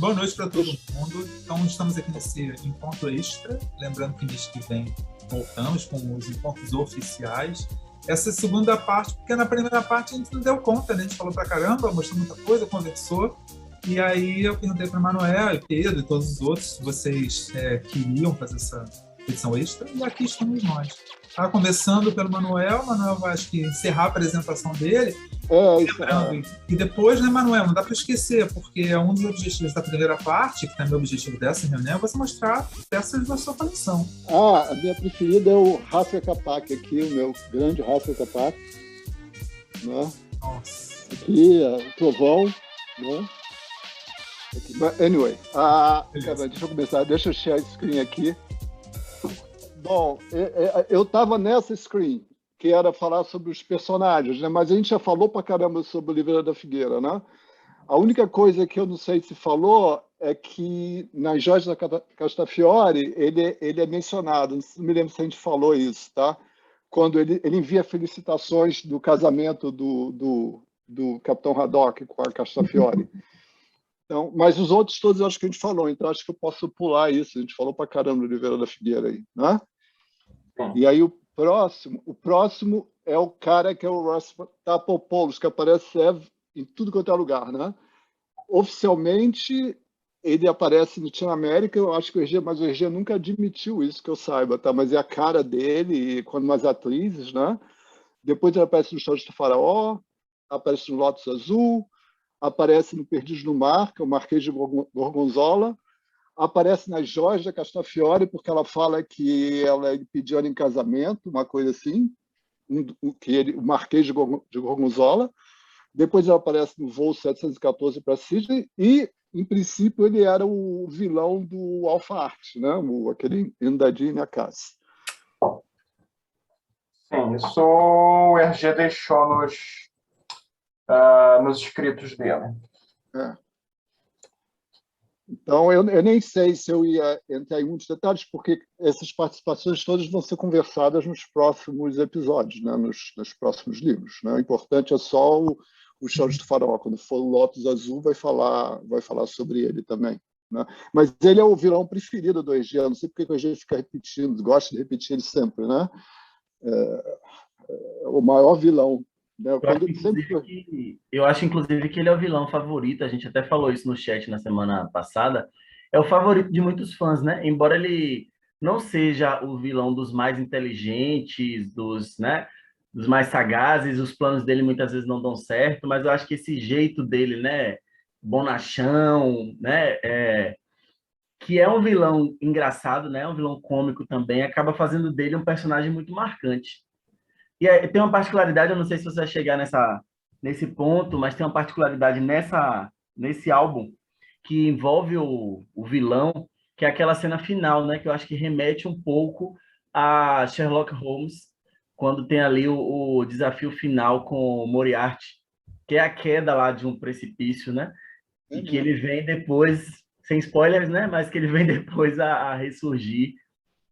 Boa noite para todo mundo. Então, estamos aqui nesse encontro extra. Lembrando que mês que vem voltamos com os encontros oficiais. Essa segunda parte, porque na primeira parte a gente não deu conta, né? A gente falou pra caramba, mostrou muita coisa, conversou. E aí eu perguntei para Manuel, e Pedro e todos os outros se vocês queriam fazer essa edição extra. E aqui estamos nós. Começando pelo Manuel. Manuel vai, acho que, encerrar a apresentação dele. E depois, né, Manuel, não dá para esquecer, porque um dos objetivos da primeira parte, que também é o objetivo dessa reunião, é você mostrar peças da sua coleção. A minha preferida é o Rafa Capac aqui, o meu grande Rafa Capac. Né? Nossa. Aqui, o Trovão, né? Aqui. But anyway, deixa eu começar, deixa eu share screen aqui. Bom, eu estava nessa screen, que era falar sobre os personagens, né? Mas a gente já falou pra caramba sobre o Oliveira da Figueira, né? A única coisa que eu não sei se falou é que nas Joias da Castafiore ele é mencionado, não me lembro se a gente falou isso, tá? Quando ele envia felicitações do casamento do Capitão Haddock com a Castafiore. Então, mas os outros todos eu acho que a gente falou, então acho que eu posso pular isso, a gente falou pra caramba do Oliveira da Figueira aí, né? E aí o próximo é o cara que é o Ross Tapopoulos, que aparece em tudo quanto é lugar, né? Oficialmente, ele aparece no Team América, eu acho que o EG, mas o EG nunca admitiu isso, que eu saiba, tá? Mas é a cara dele, quando mais atrizes, né? Depois ele aparece no História do Faraó, aparece no Lotus Azul, aparece no Perdidos no Mar, que é o Marquês de Gorgonzola, aparece nas Joias da Castafiore, porque ela fala que ela pediu ela em casamento, uma coisa assim, o Marquês de Gorgonzola. Depois ela aparece no voo 714 para Sydney e, em princípio, ele era o vilão do Alpha Art, né? Aquele Endadine Akassi. Sim, isso o RG deixou nos escritos dele. Então, eu nem sei se eu ia entrar em muitos detalhes, porque essas participações todas vão ser conversadas nos próximos episódios, né? nos próximos livros. Né? O importante é só o História do Faraó. Quando for o Lotus Azul, vai falar sobre ele também. Né? Mas ele é o vilão preferido do EG. Eu não sei porque o EG fica repetindo, gosta de repetir ele sempre. Né? O maior vilão. Né? Eu acho, inclusive, que ele é o vilão favorito. A gente até falou isso no chat na semana passada. É o favorito de muitos fãs, né? Embora ele não seja o vilão dos mais inteligentes, dos mais sagazes, os planos dele muitas vezes não dão certo, mas eu acho que esse jeito dele, né? Bonachão, né? Que é um vilão engraçado, né? Um vilão cômico também, acaba fazendo dele um personagem muito marcante. E aí, tem uma particularidade, eu não sei se você vai chegar nesse ponto, mas tem uma particularidade nesse álbum que envolve o vilão, que é aquela cena final, né? Que eu acho que remete um pouco a Sherlock Holmes, quando tem ali o desafio final com o Moriarty, que é a queda lá de um precipício, né? E que ele vem depois, sem spoilers, né? Mas que ele vem depois a ressurgir.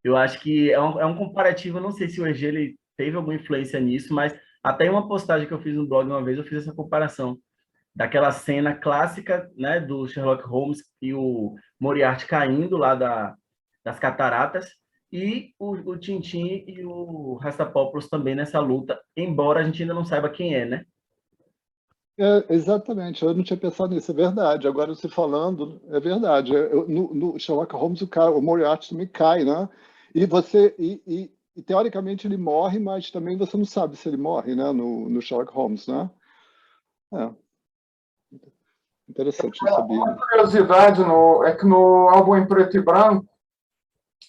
Eu acho que é um comparativo, eu não sei se o EG ele teve alguma influência nisso, mas até em uma postagem que eu fiz no blog uma vez, eu fiz essa comparação daquela cena clássica, né, do Sherlock Holmes e o Moriarty caindo lá das cataratas, e o Tintin e o Rastapopoulos também nessa luta, embora a gente ainda não saiba quem é, né? Exatamente, eu não tinha pensado nisso, é verdade. Agora você falando, é verdade. No Sherlock Holmes, o Moriarty também cai, né? E teoricamente ele morre, mas também você não sabe se ele morre, né? No Sherlock Holmes, né? Interessante, não sabia. Uma curiosidade é que no álbum em preto e branco,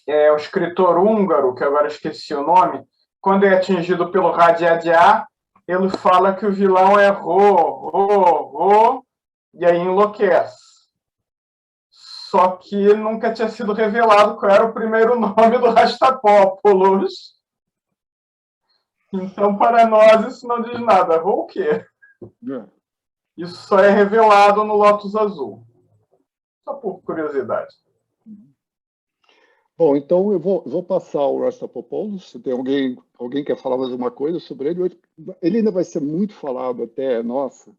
o escritor húngaro, que agora esqueci o nome, quando é atingido pelo Radiadiá, ele fala que o vilão é Ro, e aí enlouquece. Só que nunca tinha sido revelado qual era o primeiro nome do Rastapopoulos. Então, para nós, isso não diz nada. Ro o quê? Isso só é revelado no Lotus Azul. Só por curiosidade. Bom, então eu vou passar o Rastapopoulos. Se tem alguém quer falar mais alguma coisa sobre ele, ele ainda vai ser muito falado até, nossa.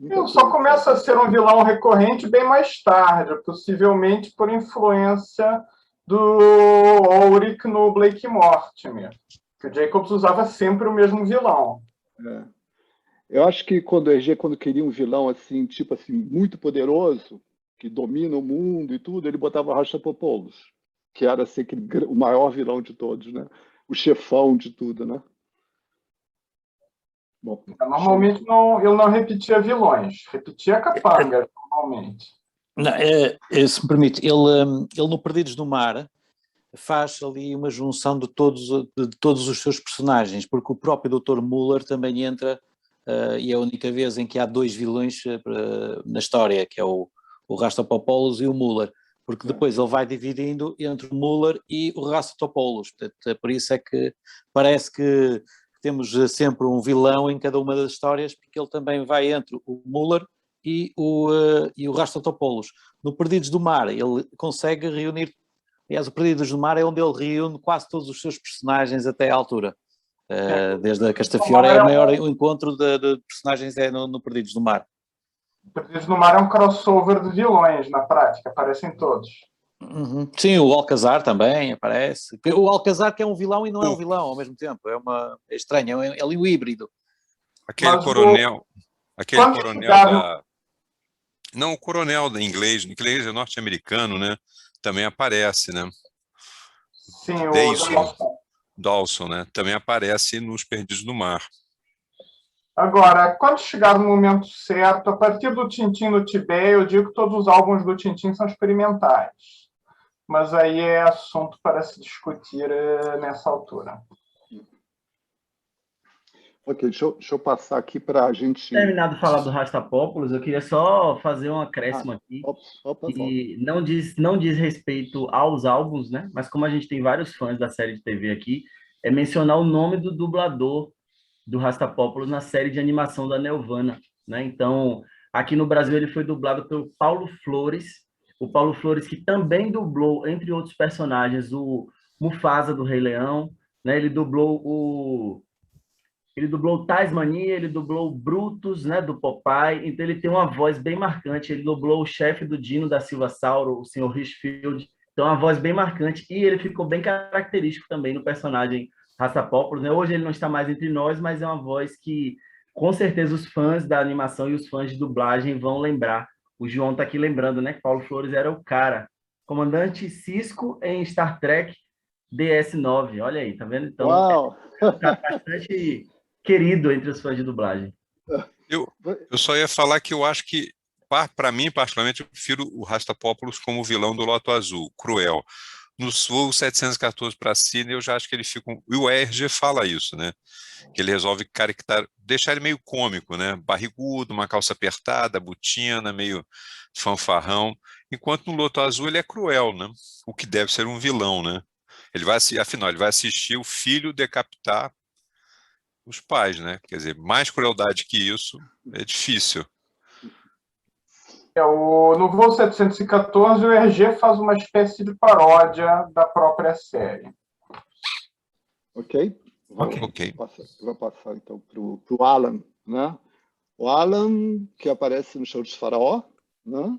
Ele só começa a ser um vilão recorrente bem mais tarde, possivelmente por influência do Ulrich no Blake Mortimer, que o Jacobs usava sempre o mesmo vilão. É. Eu acho que quando o RG, quando queria um vilão assim, tipo assim, muito poderoso, que domina o mundo e tudo, ele botava Rastapopoulos, que era assim, o maior vilão de todos, né? O chefão de tudo, né? Bom, Normalmente ele não repetia vilões, repetia capangas, normalmente. Não, se me permite, ele no Perdidos no Mar faz ali uma junção de todos os seus personagens, porque o próprio Dr. Muller também entra, e é a única vez em que há dois vilões na história, que é o Rastapopoulos e o Muller, porque depois ele vai dividindo entre o Muller e o Rastapopoulos, portanto, por isso é que parece que temos sempre um vilão em cada uma das histórias, porque ele também vai entre o Muller e o Rastapopoulos. No Perdidos do Mar, ele consegue reunir, aliás, o Perdidos do Mar é onde ele reúne quase todos os seus personagens até à altura. Desde a Castafiore é o maior encontro de personagens no Perdidos do Mar. Perdidos no Mar é um crossover de vilões, na prática, aparecem todos. Uhum. Sim, o Alcazar também aparece. O Alcazar que é um vilão e não é um vilão ao mesmo tempo. É estranho, é ali o híbrido. Aquele coronel da... Não, o coronel em inglês é norte-americano, né? Também aparece, né? Sim, o Dawson, né? Também aparece nos Perdidos no Mar. Agora, quando chegar no momento certo, a partir do Tintin no Tibete, eu digo que todos os álbuns do Tintin são experimentais. Mas aí é assunto para se discutir nessa altura. Ok, deixa eu passar aqui para a gente... Terminado de falar do Rastapopoulos, eu queria só fazer um acréscimo aqui. E não diz respeito aos álbuns, né? Mas como a gente tem vários fãs da série de TV aqui, é mencionar o nome do dublador do Rastapopoulos na série de animação da Nelvana, né? Então, aqui no Brasil ele foi dublado pelo Paulo Flores, o Paulo Flores que também dublou, entre outros personagens, o Mufasa do Rei Leão, né? Ele dublou o Tasmania, ele dublou o Brutus, né, do Popeye, então ele tem uma voz bem marcante, ele dublou o chefe do Dino da Silva Sauro, o Sr. Richfield, então uma voz bem marcante, e ele ficou bem característico também no personagem Rastapopoulos, né? Hoje ele não está mais entre nós, mas é uma voz que, com certeza, os fãs da animação e os fãs de dublagem vão lembrar. O João está aqui lembrando, né, que Paulo Flores era o cara, comandante Cisco em Star Trek DS9, olha aí, tá vendo? Então, Uau! Tá bastante querido entre os fãs de dublagem. Eu só ia falar que eu acho que, para mim, particularmente, eu prefiro o Rastapopoulos como vilão do Loto Azul, cruel. No voo 714 para Sydney, eu já acho que ele fica... E o RG fala isso, né? Que ele resolve deixar ele meio cômico, né? Barrigudo, uma calça apertada, botina, meio fanfarrão. Enquanto no Loto Azul ele é cruel, né? O que deve ser um vilão, né? Afinal, ele vai assistir o filho decapitar os pais, né? Quer dizer, mais crueldade que isso é difícil. No voo 714, o RG faz uma espécie de paródia da própria série. Ok? Ok. Vou passar então para o Alan, né? O Alan, que aparece no Show de Faraó, né?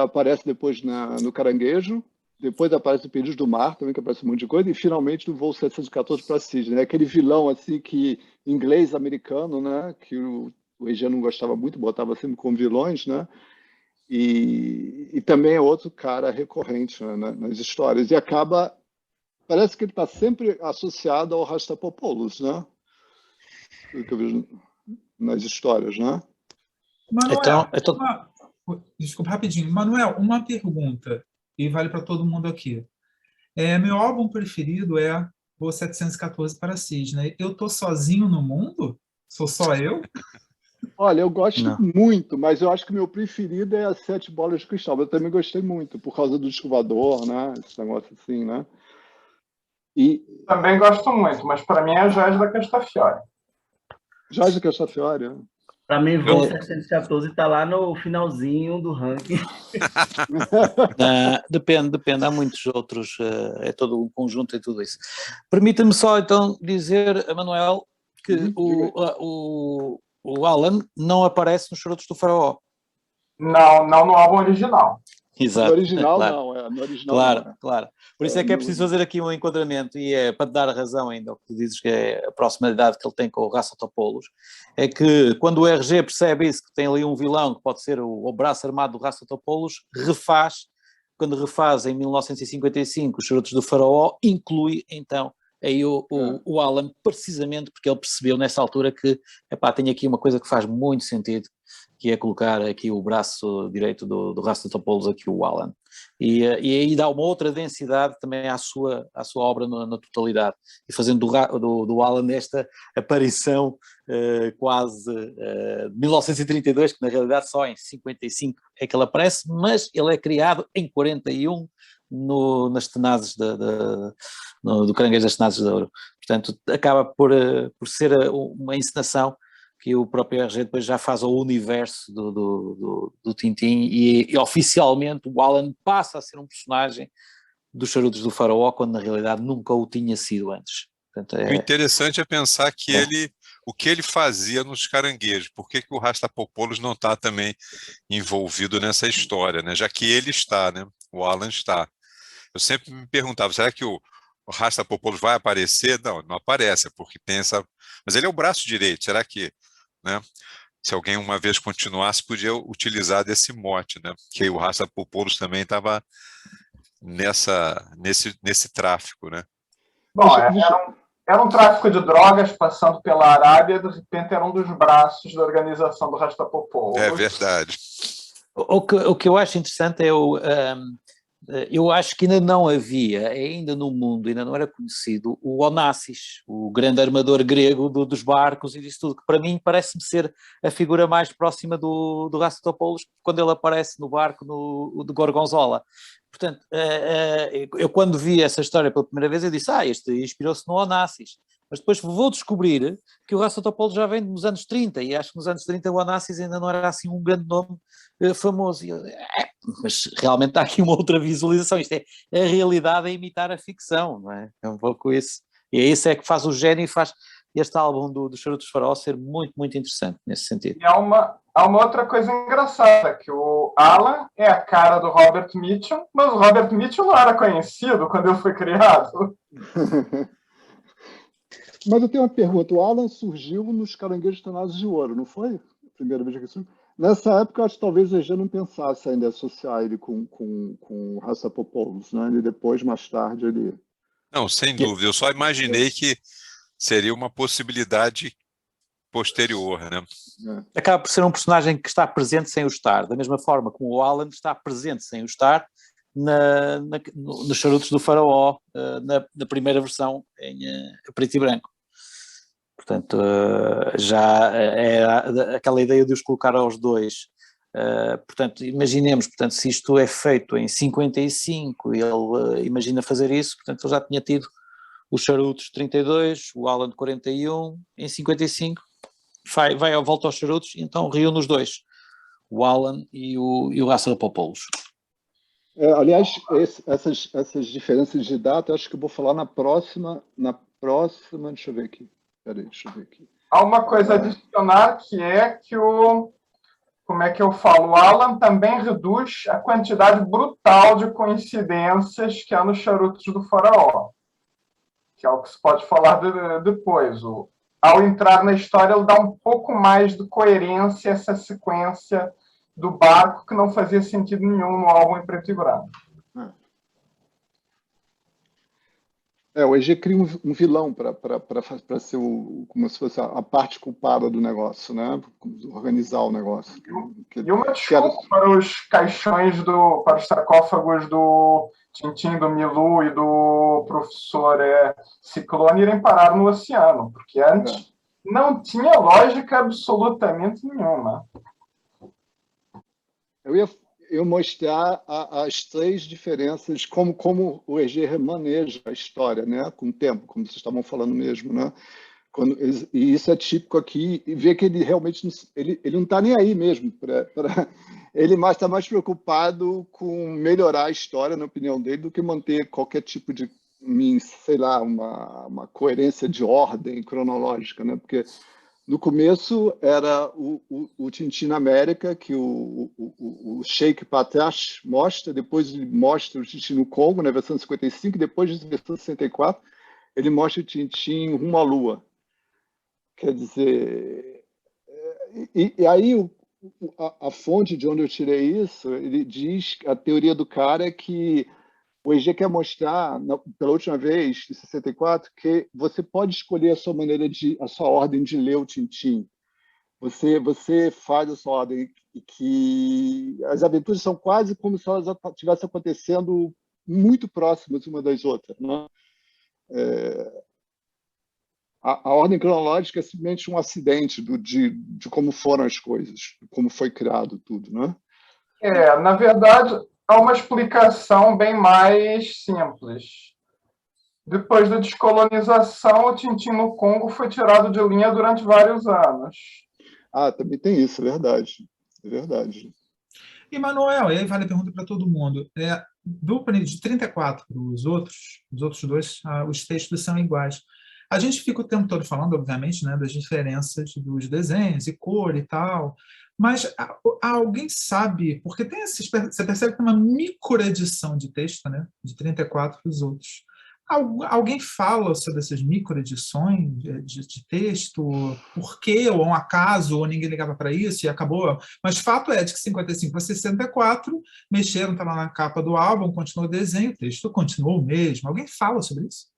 Aparece depois no Caranguejo, depois aparece no Perdidos do Mar, também que aparece um monte de coisa, e finalmente no voo 714 para Sydney, né? Aquele vilão assim que inglês-americano, né? Que o EG não gostava muito, botava sempre como vilões, né? E também é outro cara recorrente, né, nas histórias. E parece que ele está sempre associado ao Rastapopoulos, né? Pelo que eu vejo nas histórias, né? Manuel, desculpa, rapidinho. Manuel, uma pergunta, e vale para todo mundo aqui. Meu álbum preferido é o 714 para Sydney. Eu tô sozinho no mundo? Sou só eu? Olha, eu gosto muito, mas eu acho que o meu preferido é as 7 Bolas de Cristal. Eu também gostei muito, por causa do escovador, né? Esse negócio assim, né? Também gosto muito, mas para mim é a Joias da Castafiore. Joias da Castafiore, né? Para mim, voo 714 está lá no finalzinho do ranking. Depende, há muitos outros, é todo um conjunto e tudo isso. Permita-me só então dizer, Manuel, que o Alan não aparece nos Charutos do Faraó. Não, não no álbum original. Exato. No original claro. não, no original Claro, não. claro. Por isso é que é preciso fazer aqui um enquadramento, e é para te dar a razão ainda, o que tu dizes que é a proximidade que ele tem com o Ratçotopoulos, é que quando o RG percebe isso, que tem ali um vilão que pode ser o braço armado do Ratçotopoulos, quando refaz em 1955 os Charutos do Faraó, inclui então aí o Alan, precisamente porque ele percebeu nessa altura que, tem aqui uma coisa que faz muito sentido, que é colocar aqui o braço direito do Ratçotopoulos, aqui o Alan. E aí dá uma outra densidade também à sua obra na totalidade, e fazendo do Alan esta aparição quase de 1932, que na realidade só em 55 é que ele aparece, mas ele é criado em 41 nas tenazes do Caranguejo das Tenazes de Ouro. Portanto, acaba por ser uma encenação que o próprio RG depois já faz ao universo do Tintin, e oficialmente o Alan passa a ser um personagem dos Charutos do Faraó, quando na realidade nunca o tinha sido antes. Portanto, O interessante é pensar que o que ele fazia nos Caranguejos, por que o Rastapopoulos não está também envolvido nessa história, né? Já que ele está, né? O Alan está. Eu sempre me perguntava, será que o Rastapopoulos vai aparecer? Não, não aparece, porque tem essa... Mas ele é o braço direito, será que, né? Se alguém uma vez continuasse, podia utilizar desse mote, né? Que o Rastapopoulos também estava nesse tráfico, né? Bom, era um tráfico de drogas passando pela Arábia, de repente era um dos braços da organização do Rastapopoulos. É verdade. O que eu acho interessante é eu acho que ainda não havia, ainda no mundo, ainda não era conhecido o Onassis, o grande armador grego dos barcos e disso tudo, que para mim parece-me ser a figura mais próxima do Rastapopoulos, quando ele aparece no barco do Gorgonzola. Portanto, eu quando vi essa história pela primeira vez, eu disse, este inspirou-se no Onassis. Mas depois vou descobrir que o Rastapopoulos já vem nos anos 30, e acho que nos anos 30 o Onassis ainda não era assim um grande nome famoso. E eu, mas realmente há aqui uma outra visualização, isto é a realidade a imitar a ficção, não é? É um pouco isso. E é isso que faz o gênio e faz este álbum do Charutos Faraó ser muito, muito interessante nesse sentido. E há uma outra coisa engraçada, que o Alan é a cara do Robert Mitchum, mas o Robert Mitchum não era conhecido quando ele foi criado. Mas eu tenho uma pergunta. O Alan surgiu nos Caranguejos Tenazes de Ouro, não foi? A primeira vez que ele surgiu. Nessa época, acho que talvez a gente não pensasse ainda associar ele com o Rastapopoulos, né? E depois, mais tarde, ele... Não, sem dúvida. Eu só imaginei que seria uma possibilidade posterior, né? Acaba por ser um personagem que está presente sem o estar, da mesma forma como o Alan está presente sem o estar nos Charutos do Faraó, na primeira versão em preto e branco. Portanto, já era aquela ideia de os colocar aos dois. Portanto, imaginemos, se isto é feito em 55 e ele imagina fazer isso, portanto, ele já tinha tido os Charutos de 32, o Alan de 41, em 55 volta aos Charutos, e então reúne os dois, o Alan e o Rastapopoulos. Aliás, essas diferenças de data, acho que eu vou falar na próxima, deixa eu ver aqui. Peraí, deixa eu ver aqui. Há uma coisa a adicionar, que é que como é que eu falo? O Alan também reduz a quantidade brutal de coincidências que há nos Charutos do Faraó, que é o que se pode falar depois. Ao entrar na história, ele dá um pouco mais de coerência a essa sequência do barco, que não fazia sentido nenhum no álbum em preto e branco. O EG cria um vilão para ser como se fosse a parte culpada do negócio, né? Organizar o negócio. E uma desculpa para os caixões, para os sarcófagos do Tintin, do Milu e do professor Ciclone irem parar no oceano, porque antes não tinha lógica absolutamente nenhuma. Eu ia mostrar as três diferenças, como o EG maneja a história, né? Com o tempo, como vocês estavam falando mesmo, né? E isso é típico aqui, e ver que ele realmente ele não está nem aí mesmo. Ele está mais preocupado com melhorar a história, na opinião dele, do que manter qualquer tipo de, sei lá, uma coerência de ordem cronológica, né? Porque No começo era o Tintin na América, que o Sheikh Patash mostra, depois ele mostra o Tintin no Congo, na versão 55, depois na versão 64, ele mostra o Tintin rumo à Lua. Quer dizer, e aí a fonte de onde eu tirei isso, ele diz, a teoria do cara é que o EG quer mostrar, pela última vez, em 64, que você pode escolher a sua a sua ordem de ler o Tintin. Você faz a sua ordem e que as aventuras são quase como se elas estivessem acontecendo muito próximas uma das outras, né? A ordem cronológica é simplesmente um acidente de como foram as coisas, como foi criado tudo, né? Na verdade, há uma explicação bem mais simples. Depois da descolonização, o Tintin no Congo foi tirado de linha durante vários anos. Também tem isso, é verdade. É verdade. E, Manuel, e aí vale a pergunta para todo mundo. De 34 para os outros dois, os textos são iguais. A gente fica o tempo todo falando, obviamente, né, das diferenças dos desenhos e cor e tal, mas alguém sabe, porque você percebe que tem uma microedição de texto, né, de 34 para os outros. Alguém fala sobre essas microedições de texto? Por quê? Ou um acaso? Ou ninguém ligava para isso e acabou? Mas fato é de que 55 para 64 mexeram, está lá na capa do álbum, continuou o desenho, o texto continuou o mesmo. Alguém fala sobre isso?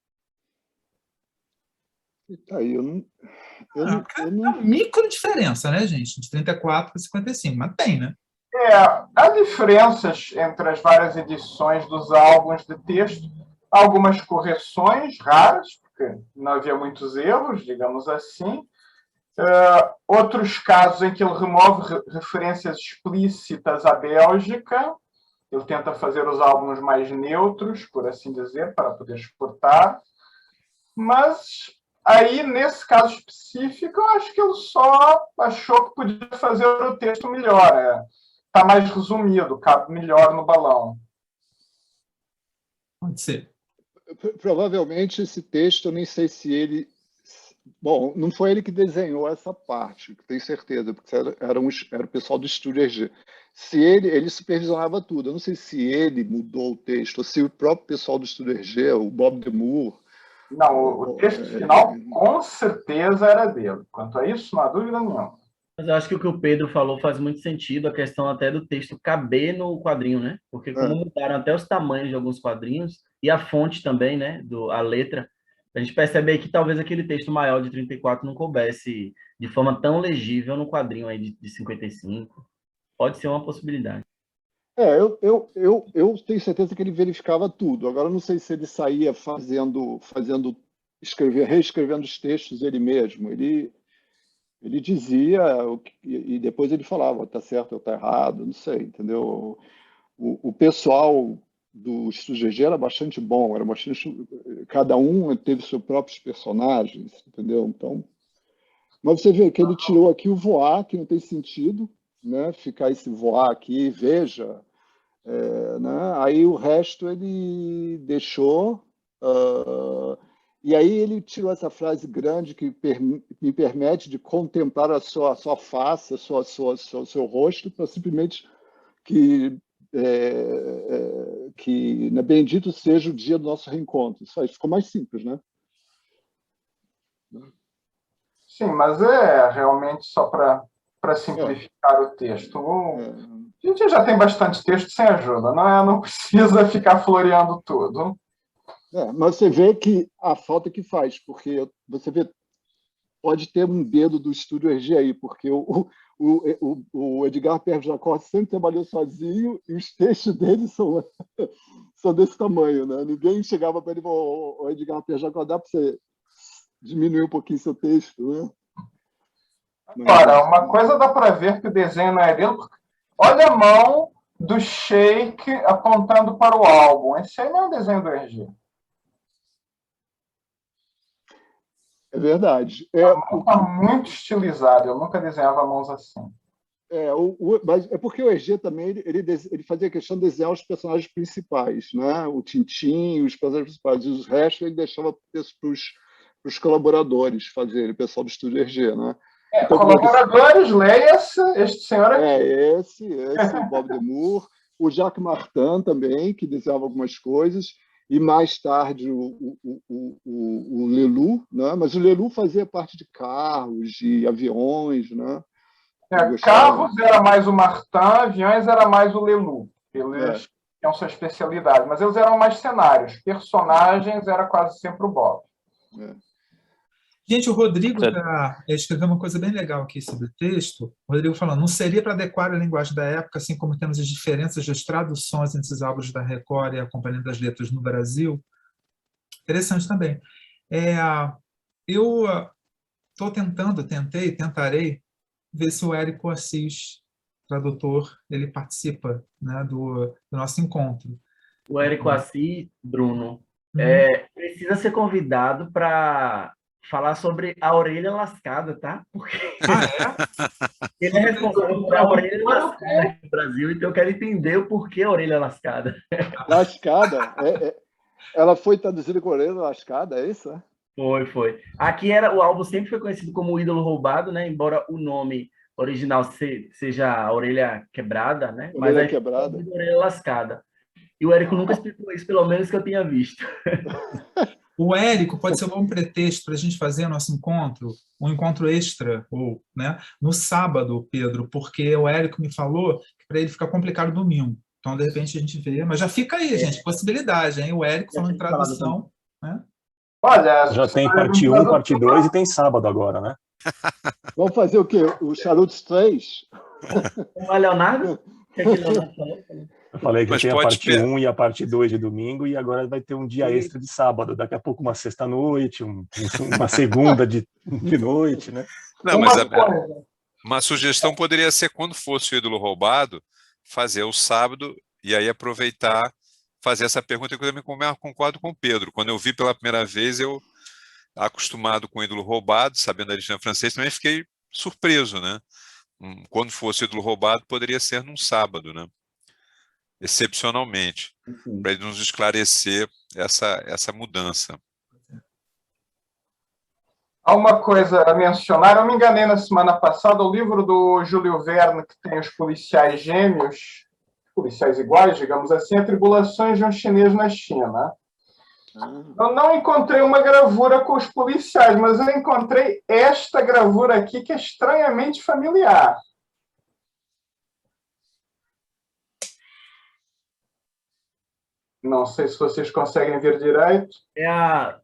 Aí eu não... É uma micro diferença, né, gente? De 34 para 55, mas tem, né? Há diferenças entre as várias edições dos álbuns de texto, algumas correções raras, porque não havia muitos erros, digamos assim. Outros casos em que ele remove referências explícitas à Bélgica, ele tenta fazer os álbuns mais neutros, por assim dizer, para poder exportar. Mas aí, nesse caso específico, eu acho que ele só achou que podia fazer o texto melhor. Está mais resumido, cabe melhor no balão. Pode ser. Provavelmente esse texto, eu nem sei se ele... Bom, não foi ele que desenhou essa parte, tenho certeza, porque era o pessoal do Estúdio EG. Se ele supervisionava tudo. Eu não sei se ele mudou o texto, ou se o próprio pessoal do Estúdio EG, o Bob Demure... Não, o texto final, com certeza, era dele. Quanto a isso, não há dúvida nenhuma. Mas eu acho que o o Pedro falou faz muito sentido, a questão até do texto caber no quadrinho, né? Porque como mudaram até os tamanhos de alguns quadrinhos, e a fonte também, né? A letra, a gente percebe aí que talvez aquele texto maior de 34 não coubesse de forma tão legível no quadrinho aí de 55. Pode ser uma possibilidade. Eu tenho certeza que ele verificava tudo. Agora, eu não sei se ele saía reescrevendo os textos ele mesmo. Ele dizia, e depois ele falava, está certo ou está errado, não sei, entendeu? O pessoal do Estúdio GG era bastante bom, cada um teve seus próprios personagens, entendeu? Então, mas você vê que ele tirou aqui o voar, que não tem sentido, né? Ficar esse voar aqui, veja, né? Aí o resto ele deixou... E aí ele tirou essa frase grande que me permite de contemplar a sua face, o seu rosto, para simplesmente que né, bendito seja o dia do nosso reencontro. Isso aí ficou mais simples, né? Sim, mas realmente só para simplificar o texto. A gente já tem bastante texto sem ajuda, não precisa ficar floreando tudo. Mas você vê que a falta que faz, porque você vê, pode ter um dedo do Estúdio EG aí, porque o Edgar Perjacor sempre trabalhou sozinho e os textos dele são desse tamanho, né? Ninguém chegava para ele e falou, Edgar Perjacor, dá para você diminuir um pouquinho seu texto, né? Agora, uma coisa dá para ver que o desenho não é dele, porque olha a mão do Sheik apontando para o álbum. Esse aí não é o desenho do EG. É verdade. Está muito estilizado. Eu nunca desenhava mãos assim. Mas é porque o EG também ele fazia questão de desenhar os personagens principais, né? O Tintin, os personagens principais, e os restos ele deixava para os colaboradores fazerem, o pessoal do Estúdio EG, né? Colaboradores, leia-se este senhor aqui. Esse, o Bob Demure, o Jacques Martin também, que desenhava algumas coisas, e mais tarde o Leloup, né? Mas o Leloup fazia parte de carros, de aviões, né? Carros era mais o Martin, aviões era mais o Leloup. Eles tinham sua especialidade, mas eles eram mais cenários. Personagens era quase sempre o Bob. Gente, o Rodrigo escreveu uma coisa bem legal aqui sobre o texto. O Rodrigo falando, não seria para adequar a linguagem da época, assim como temos as diferenças das traduções entre os álbuns da Record e a Companhia das Letras no Brasil? Interessante também. Eu tentarei ver se o Érico Assis, tradutor, ele participa, né, do nosso encontro. O Érico Assis, Bruno, precisa ser convidado para falar sobre a orelha lascada, tá? Porque ele é responsável por a orelha lascada aqui no Brasil, então eu quero entender o porquê a orelha lascada. Lascada? Ela foi traduzida com orelha lascada, é isso? Foi. Aqui o álbum sempre foi conhecido como O Ídolo Roubado, né? Embora o nome original seja a orelha quebrada, né? Orelha mas quebrada. A orelha lascada. E o Érico nunca explicou isso, pelo menos que eu tenha visto. O Érico pode ser um bom pretexto para a gente fazer nosso encontro, um encontro extra, né, no sábado, Pedro, porque o Érico me falou que para ele fica complicado domingo. Então, de repente, a gente vê. Mas já fica aí, gente, possibilidade, hein? O Érico falando em tradução. Né? Olha, já tem parte 1, parte 2 e tem sábado agora, né? Vamos fazer o quê? O Charutos 3? Não é Leonardo? O que é que Leonardo falou? Eu falei que tem a parte 1 e a parte 2 de domingo, e agora vai ter um dia extra de sábado. Daqui a pouco uma sexta-noite, uma segunda de noite, né? Não, mas uma sugestão poderia ser, quando fosse o Ídolo Roubado, fazer o sábado e aí aproveitar, fazer essa pergunta, que eu também concordo com o Pedro. Quando eu vi pela primeira vez, eu, acostumado com o Ídolo Roubado, sabendo a origem francês, também fiquei surpreso, né? Quando fosse o Ídolo Roubado, poderia ser num sábado, né? Excepcionalmente, para ele nos esclarecer essa mudança. Há uma coisa a mencionar, eu me enganei na semana passada, o livro do Júlio Verne, que tem os policiais gêmeos, policiais iguais, digamos assim, Atribulações de um Chinês na China. Eu não encontrei uma gravura com os policiais, mas eu encontrei esta gravura aqui, que é estranhamente familiar. Não sei se vocês conseguem ver direito. É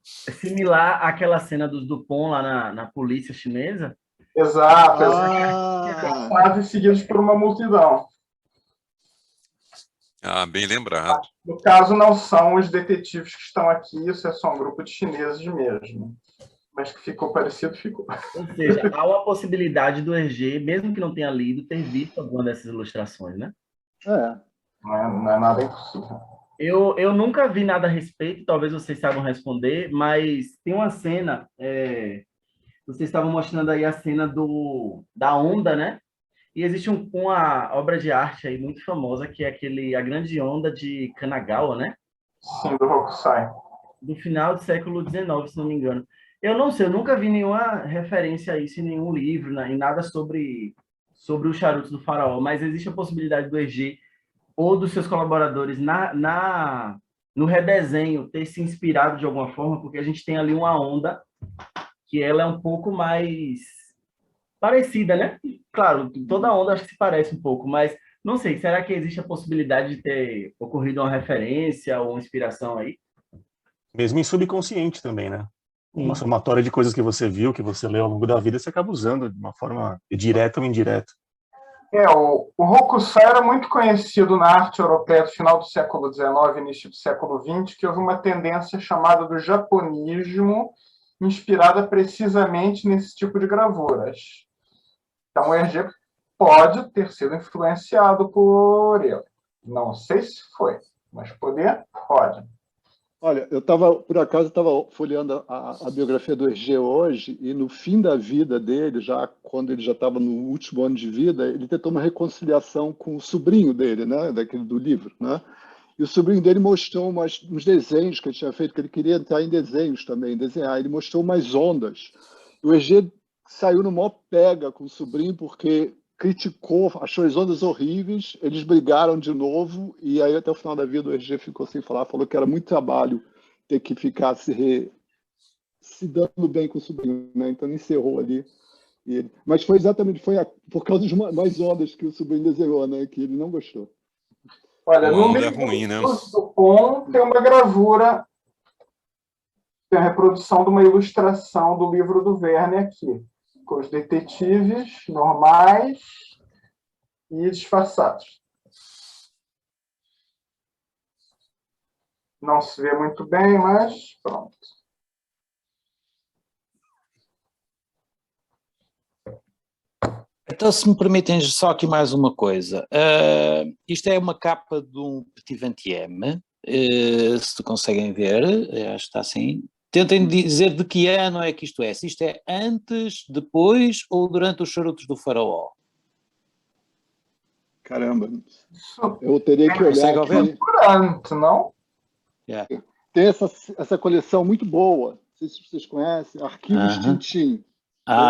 similar àquela cena dos Dupont lá na polícia chinesa? Exato. Quase seguidos por uma multidão. Bem lembrado. No caso, não são os detetives que estão aqui, isso é só um grupo de chineses mesmo. Mas que ficou parecido, ficou. Ou seja, há uma possibilidade do Hergé, mesmo que não tenha lido, ter visto alguma dessas ilustrações, né? Não é nada impossível. Eu nunca vi nada a respeito, talvez vocês saibam responder, mas tem uma cena, vocês estavam mostrando aí a cena da onda, né? E existe uma obra de arte aí muito famosa, que é a Grande Onda de Kanagawa, né? Sim, do Hokusai. Do final do século XIX, se não me engano. Eu não sei, eu nunca vi nenhuma referência a isso em nenhum livro, em nada sobre os charutos do faraó, mas existe a possibilidade do Hergé ou dos seus colaboradores no redesenho ter se inspirado de alguma forma, porque a gente tem ali uma onda que ela é um pouco mais parecida, né? Claro, toda onda acho que se parece um pouco, mas não sei, será que existe a possibilidade de ter ocorrido uma referência ou uma inspiração aí? Mesmo em subconsciente também, né? Uma somatória de coisas que você viu, que você leu ao longo da vida, você acaba usando de uma forma direta ou indireta. O Hokusai era muito conhecido na arte europeia do final do século XIX, início do século XX, que houve uma tendência chamada do japonismo, inspirada precisamente nesse tipo de gravuras. Então, o Hergé pode ter sido influenciado por ele. Não sei se foi, mas pode. Olha, por acaso, estava folheando a biografia do Hergé hoje, e no fim da vida dele, quando ele já estava no último ano de vida, ele tentou uma reconciliação com o sobrinho dele, né, daquele do livro, né? E o sobrinho dele mostrou uns desenhos que ele tinha feito, que ele queria entrar em desenhos também, desenhar. Ele mostrou umas ondas. O Hergé saiu no maior pega com o sobrinho, porque criticou, achou as ondas horríveis, eles brigaram de novo, e aí até o final da vida o RG ficou sem falar, falou que era muito trabalho ter que ficar se dando bem com o sobrinho, né? Então encerrou ali. Mas foi exatamente por causa de mais ondas que o sobrinho desenhou, né? Que ele não gostou. Olha, no onda ruim, né? do POM tem uma gravura, tem a reprodução de uma ilustração do livro do Verne aqui, com os detetives normais e disfarçados. Não se vê muito bem, mas pronto. Então, se me permitem só aqui mais uma coisa. Isto é uma capa de um Petit 20M, se conseguem ver, acho que está assim. Tentem dizer de que ano é que isto é. Se isto é antes, depois ou durante os charutos do faraó. Caramba, eu teria que olhar aqui. Durante, não? Yeah. Tem essa coleção muito boa, não sei se vocês conhecem, Arquivos Tintim.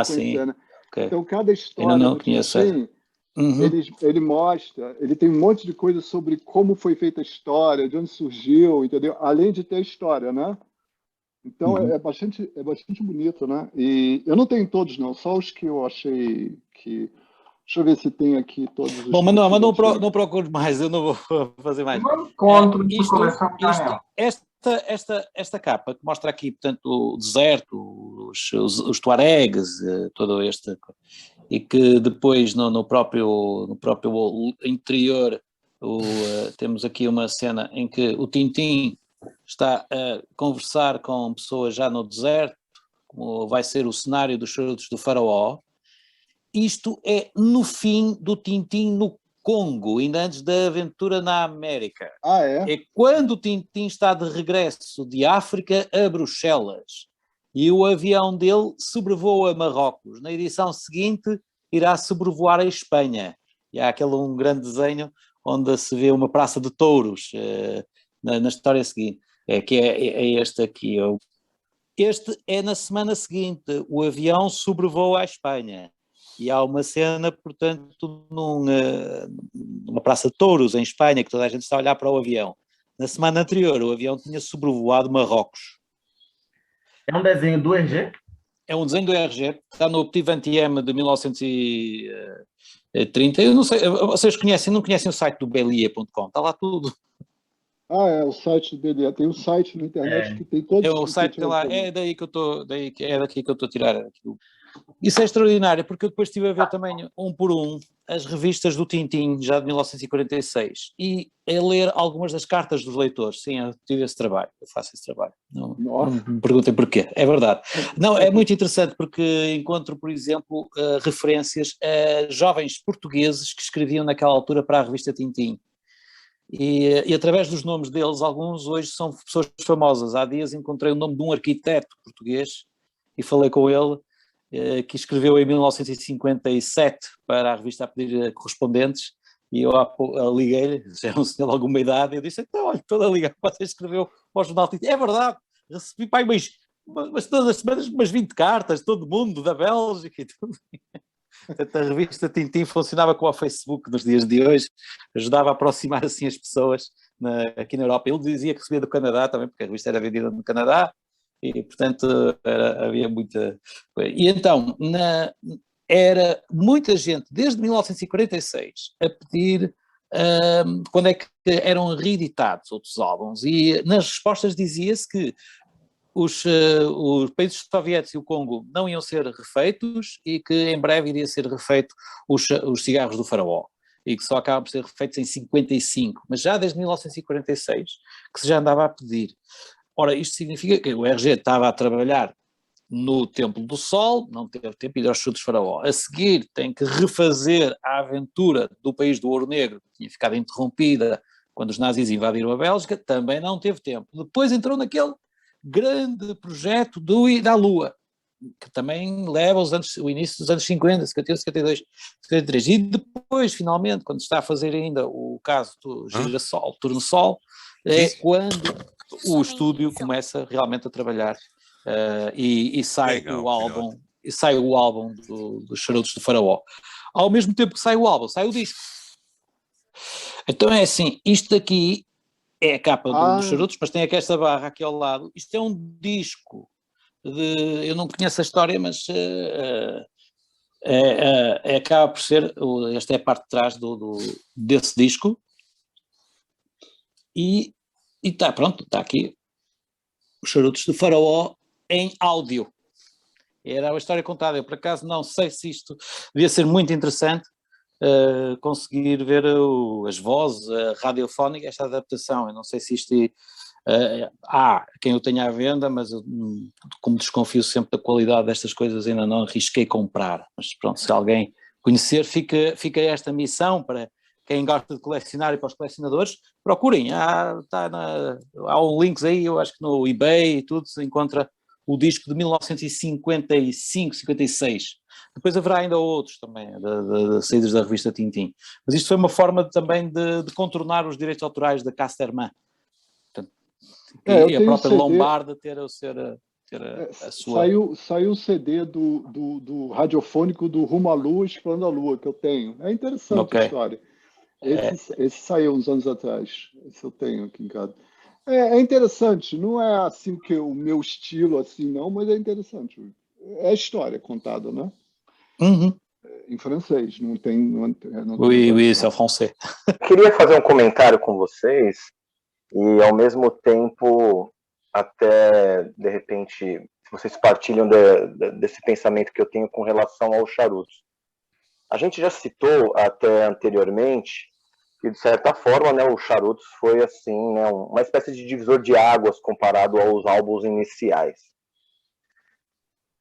Sim. Né? Okay. Então, cada história não do conheço. Tintim, ele mostra, ele tem um monte de coisa sobre como foi feita a história, de onde surgiu, entendeu? Além de ter a história, né? Então, é bastante bonito, né? E eu não tenho todos, não, só os que eu achei que... Deixa eu ver se tem aqui todos os... Bom, mas não procuro mais, eu não vou fazer mais. Não encontro coleção. Esta capa que mostra aqui, portanto, o deserto, os tuaregs, todo este, e que depois no próprio interior temos aqui uma cena em que o Tintim está a conversar com pessoas já no deserto, como vai ser o cenário dos charutos do faraó. Isto é no fim do Tintim no Congo, ainda antes da aventura na América. É quando o Tintim está de regresso de África a Bruxelas e o avião dele sobrevoa Marrocos. Na edição seguinte irá sobrevoar a Espanha. E há um grande desenho onde se vê uma praça de touros na história seguinte, que é este aqui. Este é na semana seguinte, o avião sobrevoa a Espanha. E há uma cena, portanto, numa praça de touros em Espanha, que toda a gente está a olhar para o avião. Na semana anterior, o avião tinha sobrevoado Marrocos. É um desenho do RG? É um desenho do RG, está no Petit 20M de 1930. Eu não sei, vocês não conhecem o site do belia.com? Está lá tudo. É o site do Belia. Tem um site na internet que tem todos os... É o site que lá, é daqui que eu estou a tirar aquilo. Isso é extraordinário, porque eu depois estive a ver também, um por um, as revistas do Tintim, já de 1946, e a ler algumas das cartas dos leitores. Sim, eu tive esse trabalho, eu faço esse trabalho. Não me perguntem porquê, é verdade. Não, é muito interessante porque encontro, por exemplo, referências a jovens portugueses que escreviam naquela altura para a revista Tintim. E através dos nomes deles, alguns hoje são pessoas famosas. Há dias encontrei o nome de um arquiteto português e falei com ele, que escreveu em 1957 para a revista a pedir correspondentes, e eu liguei-lhe, já era um senhor de alguma idade, e eu disse, então, olha, toda a ligar, você escreveu para o jornal Tintim. É verdade, recebi pai, mas todas as semanas umas 20 cartas, todo mundo, da Bélgica e tudo. Portanto, a revista Tintim funcionava como o Facebook nos dias de hoje, ajudava a aproximar assim as pessoas aqui na Europa. Ele dizia que recebia do Canadá também, porque a revista era vendida no Canadá, e portanto havia muita... E então, era muita gente, desde 1946, a pedir quando é que eram reeditados outros álbuns, e nas respostas dizia-se que os países soviéticos e o Congo não iam ser refeitos e que em breve iria ser refeito os cigarros do faraó, e que só acabam por ser refeitos em 55, mas já desde 1946 que se já andava a pedir. Ora, isto significa que o RG estava a trabalhar no Templo do Sol, não teve tempo de ir aos charutos do faraó. A seguir tem que refazer a aventura do país do Ouro Negro, que tinha ficado interrompida quando os nazis invadiram a Bélgica, também não teve tempo. Depois entrou naquele grande projeto da Lua, que também leva o início dos anos 50, 51, 52, 53. E depois, finalmente, quando está a fazer ainda o caso do Girassol, Tournesol, é quando o estúdio começa realmente a trabalhar e sai o álbum e sai o álbum dos Charutos do Faraó. Ao mesmo tempo que sai o álbum, sai o disco. Então é assim, isto aqui é a capa dos Charutos, mas tem aqui esta barra aqui ao lado. Isto é um disco eu não conheço a história, mas acaba por ser, esta é a parte de trás desse disco, e está pronto, está aqui os Charutos do Faraó em áudio. Era a história contada. Eu por acaso não sei se isto devia ser muito interessante, conseguir ver as vozes, a radiofónica, esta adaptação. Eu não sei se isto há quem o tenha à venda, mas eu, como desconfio sempre da qualidade destas coisas, ainda não arrisquei comprar. Mas pronto, se alguém conhecer, fica esta missão para quem gosta de colecionar e para os colecionadores, procurem. Há um links aí, eu acho que no eBay e tudo, se encontra o disco de 1955, 56. Depois haverá ainda outros também, de saídas da revista Tintin. Mas isto foi uma forma também de contornar os direitos autorais da Casterman. E a própria Lombarda ter a sua... Saiu o CD do radiofônico do Rumo à Lua, Explorando a Lua, que eu tenho. É interessante a história. Esse saiu uns anos atrás. Esse eu tenho aqui em casa. É interessante, não é assim que o meu estilo, assim, não, mas é interessante. É a história contada, né? Uhum. Em francês, não tem oui, c'est français. Queria fazer um comentário com vocês e, ao mesmo tempo, até, de repente, se vocês partilham desse pensamento que eu tenho com relação aos charutos. A gente já citou até anteriormente que, de certa forma, né, o Charutos foi assim, né, uma espécie de divisor de águas comparado aos álbuns iniciais.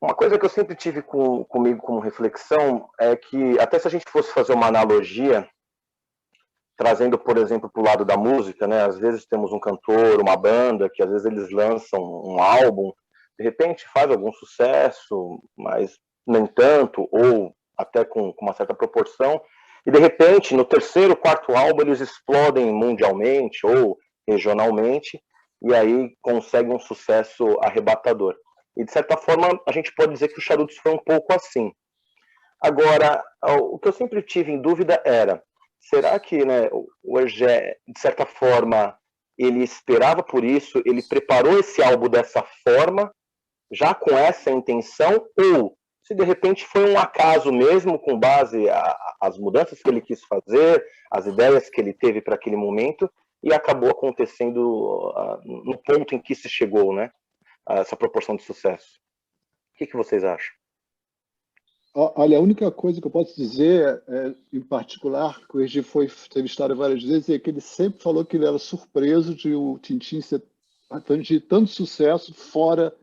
Uma coisa que eu sempre tive comigo como reflexão é que, até se a gente fosse fazer uma analogia, trazendo, por exemplo, para o lado da música, né, às vezes temos um cantor, uma banda, que às vezes eles lançam um álbum, de repente faz algum sucesso, mas nem tanto, ou até com uma certa proporção, e de repente, no terceiro, quarto álbum, eles explodem mundialmente ou regionalmente, e aí conseguem um sucesso arrebatador. E, de certa forma, a gente pode dizer que o Charutos foi um pouco assim. Agora, o que eu sempre tive em dúvida era, será que, né, o Hergé, de certa forma, ele esperava por isso, ele preparou esse álbum dessa forma, já com essa intenção, ou se de repente foi um acaso mesmo, com base as mudanças que ele quis fazer, as ideias que ele teve para aquele momento, e acabou acontecendo no ponto em que se chegou, né? Essa proporção de sucesso. O que vocês acham? Olha, a única coisa que eu posso dizer, em particular, que o Hergé foi entrevistado várias vezes, é que ele sempre falou que ele era surpreso de o Tintin de tanto sucesso fora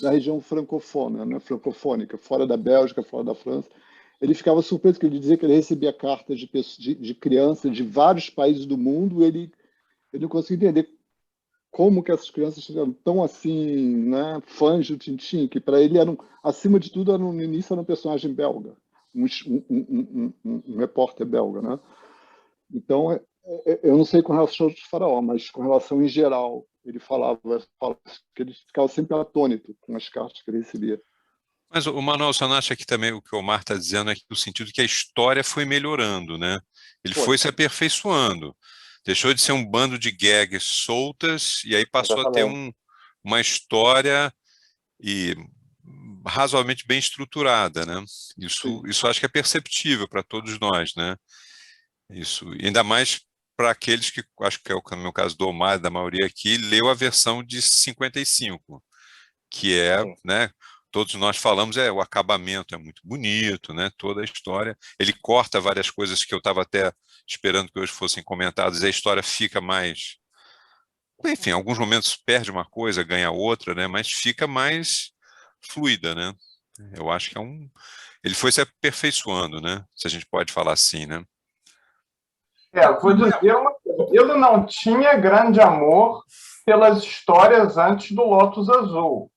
da região francofona, né, francofônica, fora da Bélgica, fora da França. Ele ficava surpreso, porque ele dizia que ele recebia cartas de crianças de vários países do mundo, ele não conseguia entender como que essas crianças eram tão assim, né, fãs do Tintin, que para ele, acima de tudo, no início era um personagem belga, um repórter belga, né? Então, eu não sei com relação ao Faraó, mas com relação em geral, ele falava que ele ficava sempre atônito com as cartas que ele recebia. Mas o Manuel, você não acha que também o que o Omar está dizendo é que no sentido que a história foi melhorando, né? Ele foi se aperfeiçoando. Deixou de ser um bando de gags soltas e aí passou a ter uma história razoavelmente bem estruturada, né? Isso acho que é perceptível para todos nós, né? Isso, ainda mais para aqueles que, acho que é o meu caso do Omar, da maioria aqui, leu a versão de 55, que é, né, todos nós falamos, o acabamento é muito bonito, né, toda a história, ele corta várias coisas que eu estava até esperando que hoje fossem comentadas, e a história fica mais, enfim, em alguns momentos perde uma coisa, ganha outra, né, mas fica mais fluida, né, eu acho que ele foi se aperfeiçoando, né, se a gente pode falar assim, né. Vou dizer uma coisa. Ele não tinha grande amor pelas histórias antes do Lotus Azul.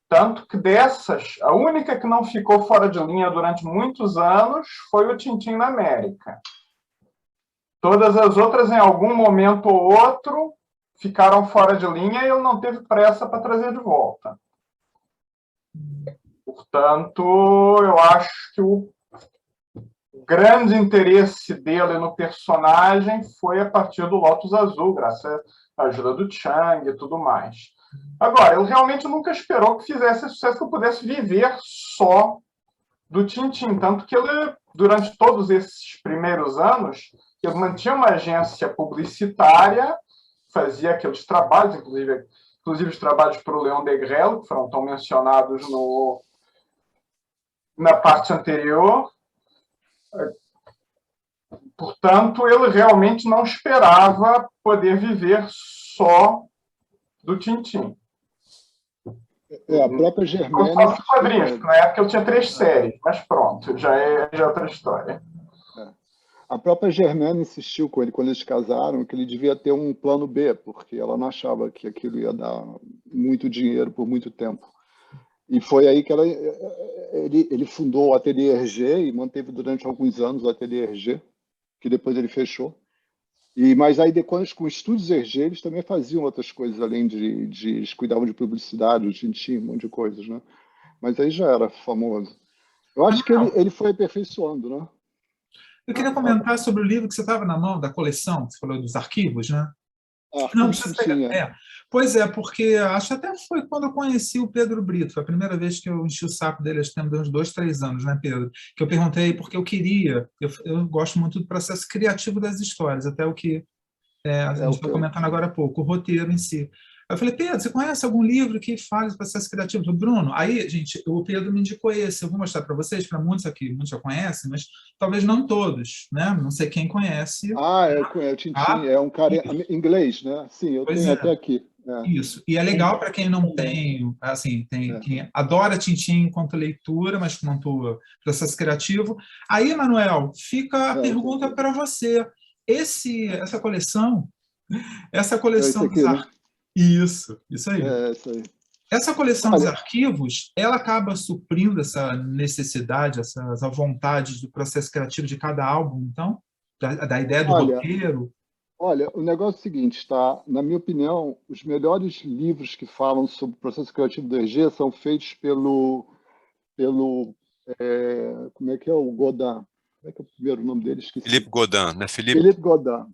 Tanto que dessas, a única que não ficou fora de linha durante muitos anos foi o Tintin na América. Todas as outras, em algum momento ou outro, ficaram fora de linha e ele não teve pressa para trazer de volta. Portanto, eu acho que o grande interesse dele no personagem foi a partir do Lotus Azul, graças à ajuda do Chang e tudo mais. Agora, ele realmente nunca esperou que fizesse sucesso, que eu pudesse viver só do Tintin, tanto que ele, durante todos esses primeiros anos, ele mantinha uma agência publicitária, fazia aqueles trabalhos, inclusive os trabalhos para o Leon Degrelle, que foram tão mencionados na parte anterior. Portanto, ele realmente não esperava poder viver só do Tintin. A própria Germaine... Na época eu tinha 3 séries, mas pronto, já é outra história. A própria Germaine insistiu com ele, quando eles casaram, que ele devia ter um plano B, porque ela não achava que aquilo ia dar muito dinheiro por muito tempo. E foi aí que ele fundou o Ateliê Hergé e manteve durante alguns anos o Ateliê Hergé, que depois ele fechou. Mas aí, depois, com os estúdios Hergé, eles também faziam outras coisas, além de eles cuidavam de publicidade, o Tintin, um monte de coisas, né? Mas aí já era famoso. Eu acho que ele foi aperfeiçoando, né? Eu queria comentar sobre o livro que você estava na mão, da coleção, que você falou dos arquivos, né? Não precisa pegar. Pois é, porque acho até foi quando eu conheci o Pedro Brito, foi a primeira vez que eu enchi o saco dele, acho que tem uns 2, 3 anos, né, Pedro? Que eu perguntei porque eu queria, eu gosto muito do processo criativo das histórias, até o que a gente está comentando agora há pouco, o roteiro em si. Aí eu falei, Pedro, você conhece algum livro que fala do processo criativo do Bruno? Aí, gente, o Pedro me indicou esse, eu vou mostrar para vocês, para muitos aqui, muitos já conhecem, mas talvez não todos, né? Não sei quem conhece. Eu conheço, o Tintin é um cara inglês, né? Sim, eu tenho até aqui. Isso, e é legal para quem não tem, assim, quem adora Tintin enquanto leitura, mas quanto processo criativo. Aí, Manuel, fica a pergunta para você. Essa coleção dos arquivos... Isso aí. Isso aí. Essa coleção dos arquivos, ela acaba suprindo essa necessidade, essa vontade do processo criativo de cada álbum, então? Da ideia do roteiro? Olha, o negócio é o seguinte, tá? Na minha opinião, os melhores livros que falam sobre o processo criativo do Hergé são feitos pelo como é que é o Godin? Como é que é o primeiro nome dele? Esqueci. Philippe Godin, né? Philippe Godin,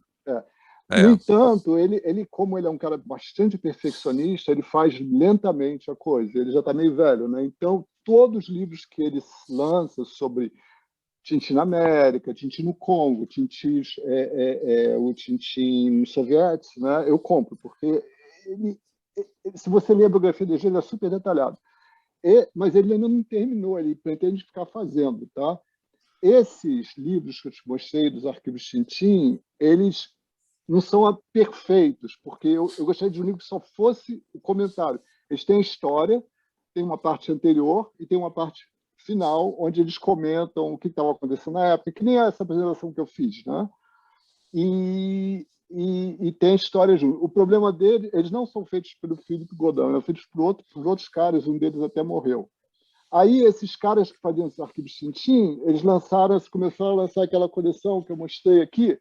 No entanto, ele, como ele é um cara bastante perfeccionista, ele faz lentamente a coisa. Ele já está meio velho, né? Então, todos os livros que ele lança sobre Tintin na América, Tintin no Congo, o Tintin soviético, né? Eu compro, porque se você ler a biografia dele, ele é super detalhado. Mas ele ainda não terminou, ele pretende ficar fazendo, tá? Esses livros que eu te mostrei dos arquivos Tintin, eles não são perfeitos, porque eu gostaria de um livro que só fosse o comentário. Eles têm a história, tem uma parte anterior e tem uma parte final, onde eles comentam o que estava acontecendo na época, que nem essa apresentação que eu fiz, né? E tem a história junto. O problema dele, eles não são feitos pelo Philippe Godin, são feitos por outros caras, um deles até morreu. Aí, esses caras que faziam esses arquivos Tintin, eles começaram a lançar aquela coleção que eu mostrei aqui,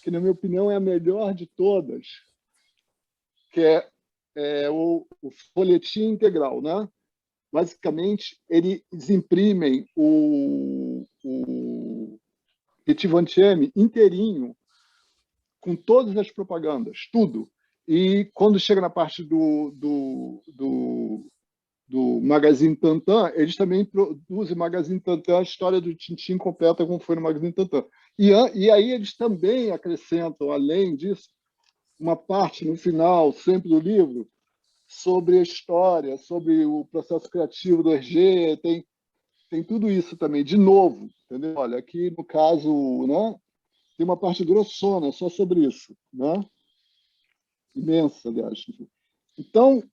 que, na minha opinião, é a melhor de todas, que é o folhetim integral, né? Basicamente, eles imprimem o Petit Vingtième inteirinho, com todas as propagandas, tudo. E quando chega na parte do Magazine Tantan, eles também produzem Magazine Tantan, a história do Tintin completa como foi no Magazine Tantan. E aí eles também acrescentam, além disso, uma parte no final, sempre do livro, sobre a história, sobre o processo criativo do Hergé, tem tudo isso também, de novo, entendeu? Olha, aqui no caso, né, tem uma parte grossona só sobre isso, né? Imensa, aliás. Então,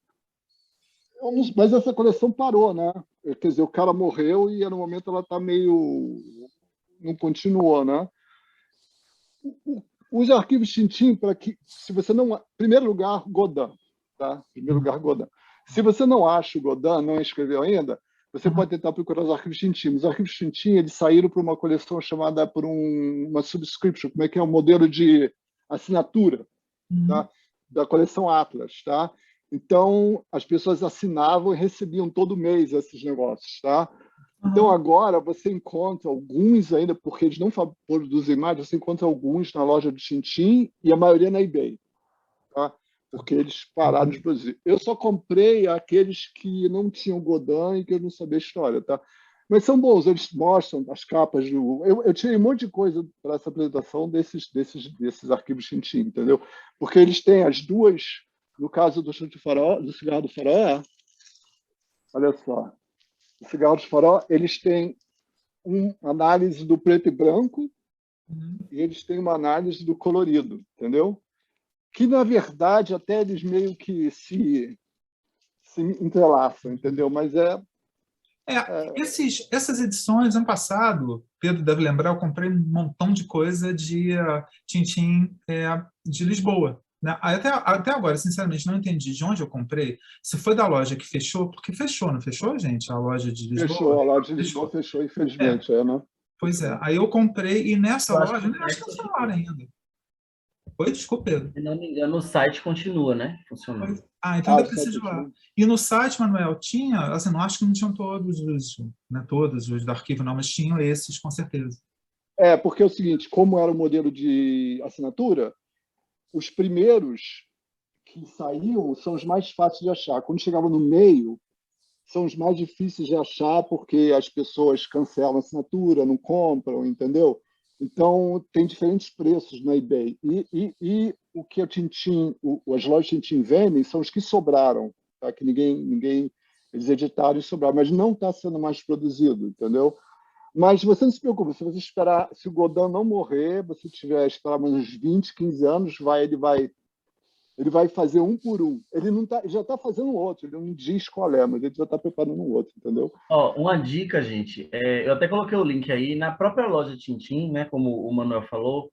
mas essa coleção parou, né? Quer dizer, o cara morreu e no momento ela está meio... não continuou, né? Os arquivos Tintin, para que, se você não... Primeiro lugar, Godin, tá? Primeiro lugar, Godin. Se você não acha o Godin, não escreveu ainda, você pode tentar procurar os arquivos Tintin. Os arquivos Tintin, eles saíram para uma coleção chamada por uma subscription, como é que é? Um modelo de assinatura, tá? Da coleção Atlas, tá? Então, as pessoas assinavam e recebiam todo mês esses negócios, tá? Então, agora, você encontra alguns ainda, porque eles não produzem mais, você encontra alguns na loja do Tintin e a maioria na eBay, tá? Porque eles pararam de produzir. Eu só comprei aqueles que não tinham Godin e que eu não sabia a história, tá? Mas são bons, eles mostram as capas. Eu tirei um monte de coisa para essa apresentação desses arquivos Tintin, entendeu? Porque eles têm as duas, no caso do cigarro do Faraó, olha só, o cigarro do Faraó, eles têm uma análise do preto e branco e eles têm uma análise do colorido, entendeu? Que, na verdade, até eles meio que se entrelaçam, entendeu? Mas essas edições, ano passado, Pedro deve lembrar, eu comprei um montão de coisa de Tintin de Lisboa. Né? Até agora, sinceramente, não entendi de onde eu comprei. Se foi da loja que fechou, porque fechou, não fechou, gente? A loja de Lisboa? Fechou, a loja de Lisboa fechou, infelizmente. Né? Pois é, aí eu comprei, e nessa loja, acho que cancelaram ainda. Oi, desculpa, Pedro. Se não me engano, o site continua, né? Funcionando. Então deve ter sido lá. E no site, Manuel, tinha, assim, não acho que não tinham todos os do arquivo, não, mas tinham esses, com certeza. Porque é o seguinte, como era o modelo de assinatura, os primeiros que saíam são os mais fáceis de achar. Quando chegava no meio, são os mais difíceis de achar, porque as pessoas cancelam a assinatura, não compram, entendeu? Então, tem diferentes preços na eBay. E o que as lojas Tintin vendem são os que sobraram, tá? Que ninguém eles editaram e sobraram, mas não está sendo mais produzido, entendeu? Mas você não se preocupe, se você esperar, se o Godin não morrer, você tiver esperar mais uns 20, 15 anos, ele vai fazer um por um. Ele já está fazendo outro, ele não diz qual é, mas ele já está preparando um outro, entendeu? Uma dica, gente, eu até coloquei o link aí, na própria loja Tintin, né, como o Manuel falou,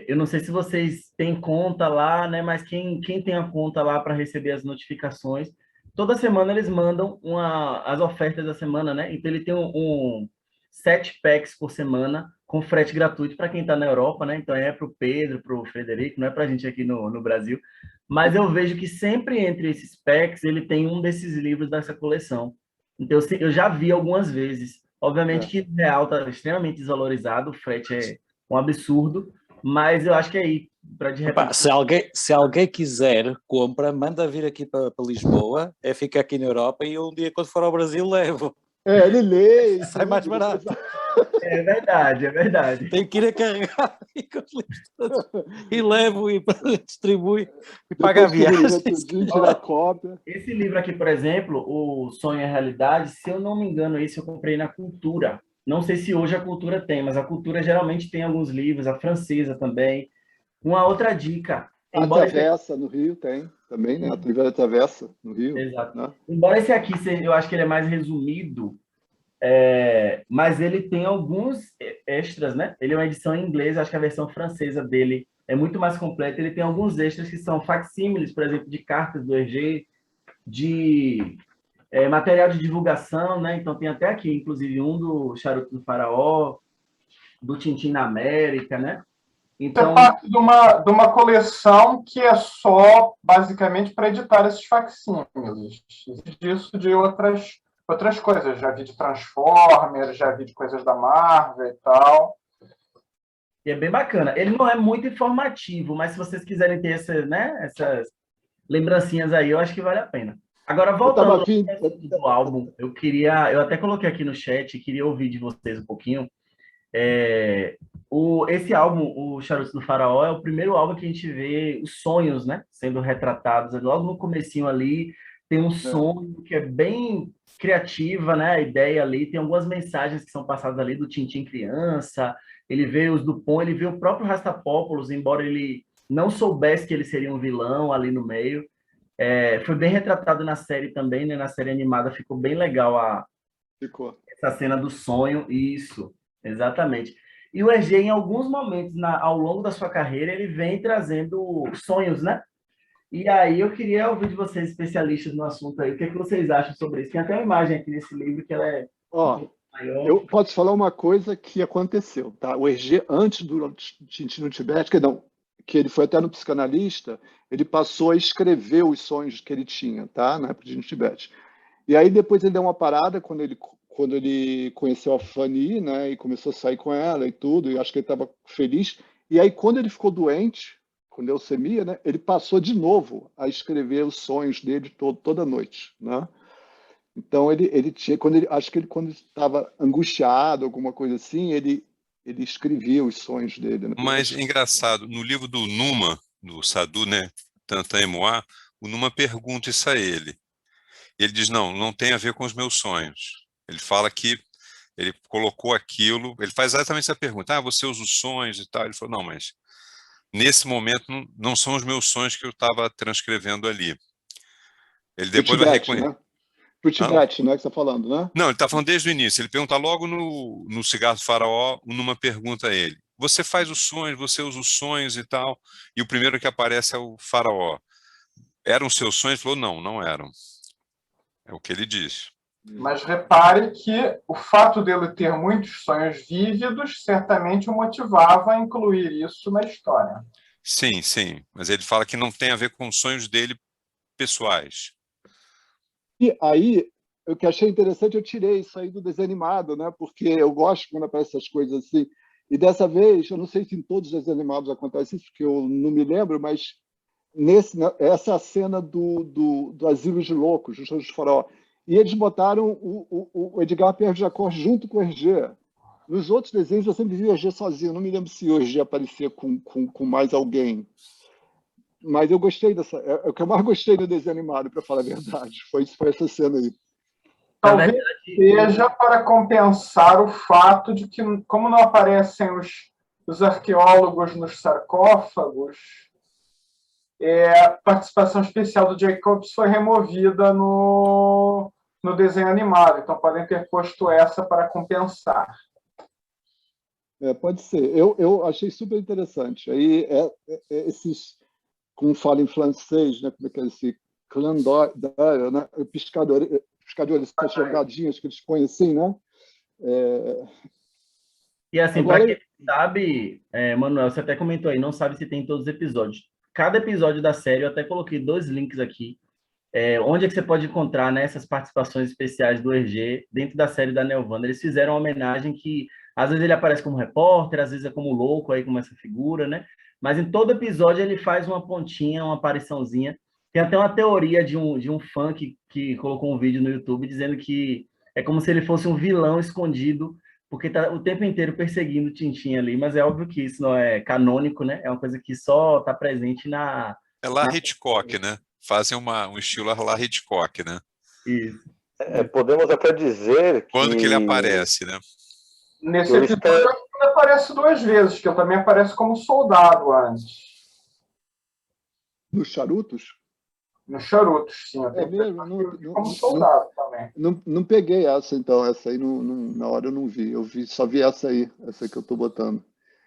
eu não sei se vocês têm conta lá, né, mas quem tem a conta lá para receber as notificações, toda semana eles mandam as ofertas da semana, né? Então ele tem 7 packs por semana com frete gratuito para quem está na Europa, né? Então para o Pedro, para o Frederico, não é para a gente aqui no Brasil. Mas eu vejo que sempre entre esses packs ele tem um desses livros dessa coleção. Então eu já vi algumas vezes. Obviamente que o real está extremamente desvalorizado, o frete é um absurdo, mas eu acho que aí, para de repente... Se alguém quiser, compra, manda vir aqui para Lisboa, fica aqui na Europa e um dia, quando for ao Brasil, levo. Ele lê. Sai mais barato. É verdade. Tem que ir a carregar e levo e distribui e paga a viagem. Esse livro aqui, por exemplo, O Sonho e a Realidade, se eu não me engano, esse eu comprei na Cultura. Não sei se hoje a Cultura tem, mas a Cultura geralmente tem alguns livros, a francesa também. Uma outra dica... A Travessa, no Rio, tem também, né? A Livraria Travessa, no Rio. Exato. Né? Embora esse aqui, eu acho que ele é mais resumido, mas ele tem alguns extras, né? Ele é uma edição em inglês, acho que a versão francesa dele é muito mais completa. Ele tem alguns extras que são facsímiles, por exemplo, de cartas do Hergé, de material de divulgação, né? Então tem até aqui, inclusive, um do Charuto do Faraó, do Tintin na América, né? Então, é parte de uma coleção que é só, basicamente, para editar esses facsímiles. Existe isso de outras coisas. Já vi de Transformers, já vi de coisas da Marvel e tal. E é bem bacana. Ele não é muito informativo, mas se vocês quiserem ter essas lembrancinhas aí, eu acho que vale a pena. Agora, voltando ao álbum, eu até coloquei aqui no chat, queria ouvir de vocês um pouquinho. Esse álbum, o Charuto do Faraó, é o primeiro álbum que a gente vê os sonhos, né, sendo retratados. Logo no comecinho ali, tem um sonho que é bem criativa, né, a ideia ali, tem algumas mensagens que são passadas ali do Tintin criança, ele vê os Dupont, ele vê o próprio Rastapopoulos, embora ele não soubesse que ele seria um vilão ali no meio. Foi bem retratado na série também, né, na série animada ficou bem legal essa cena do sonho, isso. Exatamente. E o Hergé, em alguns momentos, ao longo da sua carreira, ele vem trazendo sonhos, né? E aí eu queria ouvir de vocês, especialistas no assunto aí, o que vocês acham sobre isso? Tem até uma imagem aqui nesse livro que ela é maior. Eu posso falar uma coisa que aconteceu, tá? O Hergé, antes do Tintin no Tibete, que ele foi até no psicanalista, ele passou a escrever os sonhos que ele tinha, tá? Na época de Tibete. E aí depois ele deu uma parada quando ele conheceu a Fanny, né? E começou a sair com ela e tudo, e acho que ele estava feliz. E aí quando ele ficou doente, com leucemia, né? Ele passou de novo a escrever os sonhos dele toda noite, né? Então ele tinha, acho que ele quando estava angustiado, alguma coisa assim, ele escrevia os sonhos dele. Né? Mas engraçado, no livro do Numa, do Sadhu, né, Tantan Emoá, o Numa pergunta isso a ele. Ele diz, não tem a ver com os meus sonhos. Ele fala que ele colocou aquilo, ele faz exatamente essa pergunta, você usa os sonhos e tal. Ele falou, não, mas nesse momento não são os meus sonhos que eu estava transcrevendo ali. Ele depois vai reconhecer. Né? Pro Tibete, né, que você está falando, né? Não, ele está falando desde o início. Ele pergunta logo no Cigarro do Faraó, numa pergunta a ele. Você faz os sonhos, você usa os sonhos e tal, e o primeiro que aparece é o Faraó. Eram seus sonhos? Ele falou, não eram. É o que ele diz. Mas repare que o fato dele ter muitos sonhos vívidos certamente o motivava a incluir isso na história. Sim, mas ele fala que não tem a ver com os sonhos dele pessoais. E aí, o que achei interessante, eu tirei isso aí do desenho animado, né? Porque eu gosto quando aparecem essas coisas assim. E dessa vez, eu não sei se em todos os desenhos animados acontece isso, porque eu não me lembro, mas essa cena do Asilo de Loucos, do Show de Faraó. E eles botaram o Edgar Perjacor junto com o Hergé. Nos outros desenhos, eu sempre vi o Hergé sozinho. Eu não me lembro se o Hergé aparecia com mais alguém. Mas eu gostei dessa. É o que eu mais gostei do desenho animado, para falar a verdade. Foi essa cena aí. Talvez seja para compensar o fato de que, como não aparecem os arqueólogos nos sarcófagos, a participação especial do Jacobs foi removida no desenho animado. Então, podem ter posto essa para compensar. Pode ser. Eu achei super interessante. Aí, esses, como fala em francês, né? Como é que é esse clan d'oeil, né? Pescadores, essas jogadinhas que eles põem assim, né? E assim, para quem sabe, Manuel, você até comentou aí, não sabe se tem todos os episódios. Cada episódio da série, eu até coloquei 2 links aqui, onde é que você pode encontrar, né, essas participações especiais do Hergé dentro da série da Nelvana. Eles fizeram uma homenagem que, às vezes ele aparece como repórter, às vezes é como louco, aí como essa figura, né? Mas em todo episódio ele faz uma pontinha, uma apariçãozinha. Tem até uma teoria de um fã que colocou um vídeo no YouTube dizendo que é como se ele fosse um vilão escondido, porque tá o tempo inteiro perseguindo o Tintin ali, mas é óbvio que isso não é canônico, né? É uma coisa que só está presente na... É lá Hitchcock, né? Fazem um estilo lá Hitchcock, né? Isso. Podemos até dizer quando que ele aparece, né? Nesse episódio ele aparece 2 vezes, que ele também aparece como soldado antes. Nos charutos? Nos charutos, sim. Como soldado também. Não peguei essa, então. Essa aí, na hora eu não vi. Só vi essa aí, essa que eu estou botando.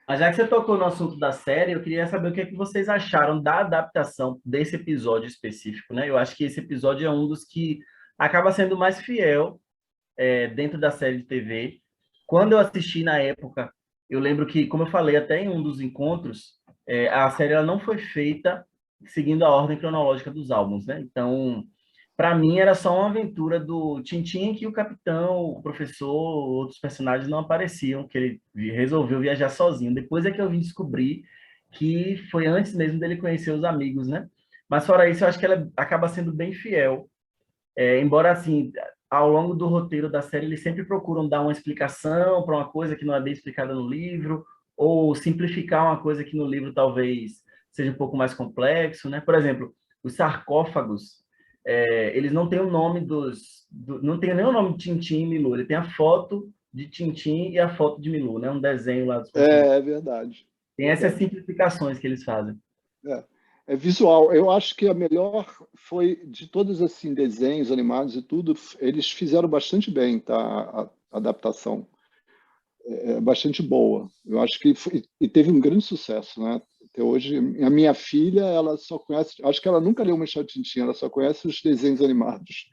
Mas já que você tocou no assunto da série, eu queria saber o que vocês acharam da adaptação desse episódio específico, né? Eu acho que esse episódio é um dos que acaba sendo mais fiel dentro da série de TV. Quando eu assisti na época, eu lembro que, como eu falei até em um dos encontros, a série ela não foi feita seguindo a ordem cronológica dos álbuns, né? Então, para mim, era só uma aventura do Tintin que o capitão, o professor, outros personagens não apareciam, que ele resolveu viajar sozinho. Depois é que eu vim descobrir que foi antes mesmo dele conhecer os amigos, né? Mas fora isso, eu acho que ela acaba sendo bem fiel. Embora, assim, ao longo do roteiro da série, eles sempre procuram dar uma explicação para uma coisa que não é bem explicada no livro, ou simplificar uma coisa que no livro talvez seja um pouco mais complexo, né? Por exemplo, os sarcófagos, eles não têm o nome não tem nem o nome de Tintin e Milou, ele tem a foto de Tintin e a foto de Milou, né? Um desenho lá dos personagens. É verdade. Tem essas simplificações que eles fazem. É visual. Eu acho que a melhor foi, de todos assim, desenhos animados e tudo, eles fizeram bastante bem, tá? A adaptação. É bastante boa. Eu acho que e teve um grande sucesso, né? Até hoje, a minha filha, ela só conhece, acho que ela nunca leu Machado de Tintin, ela só conhece os desenhos animados.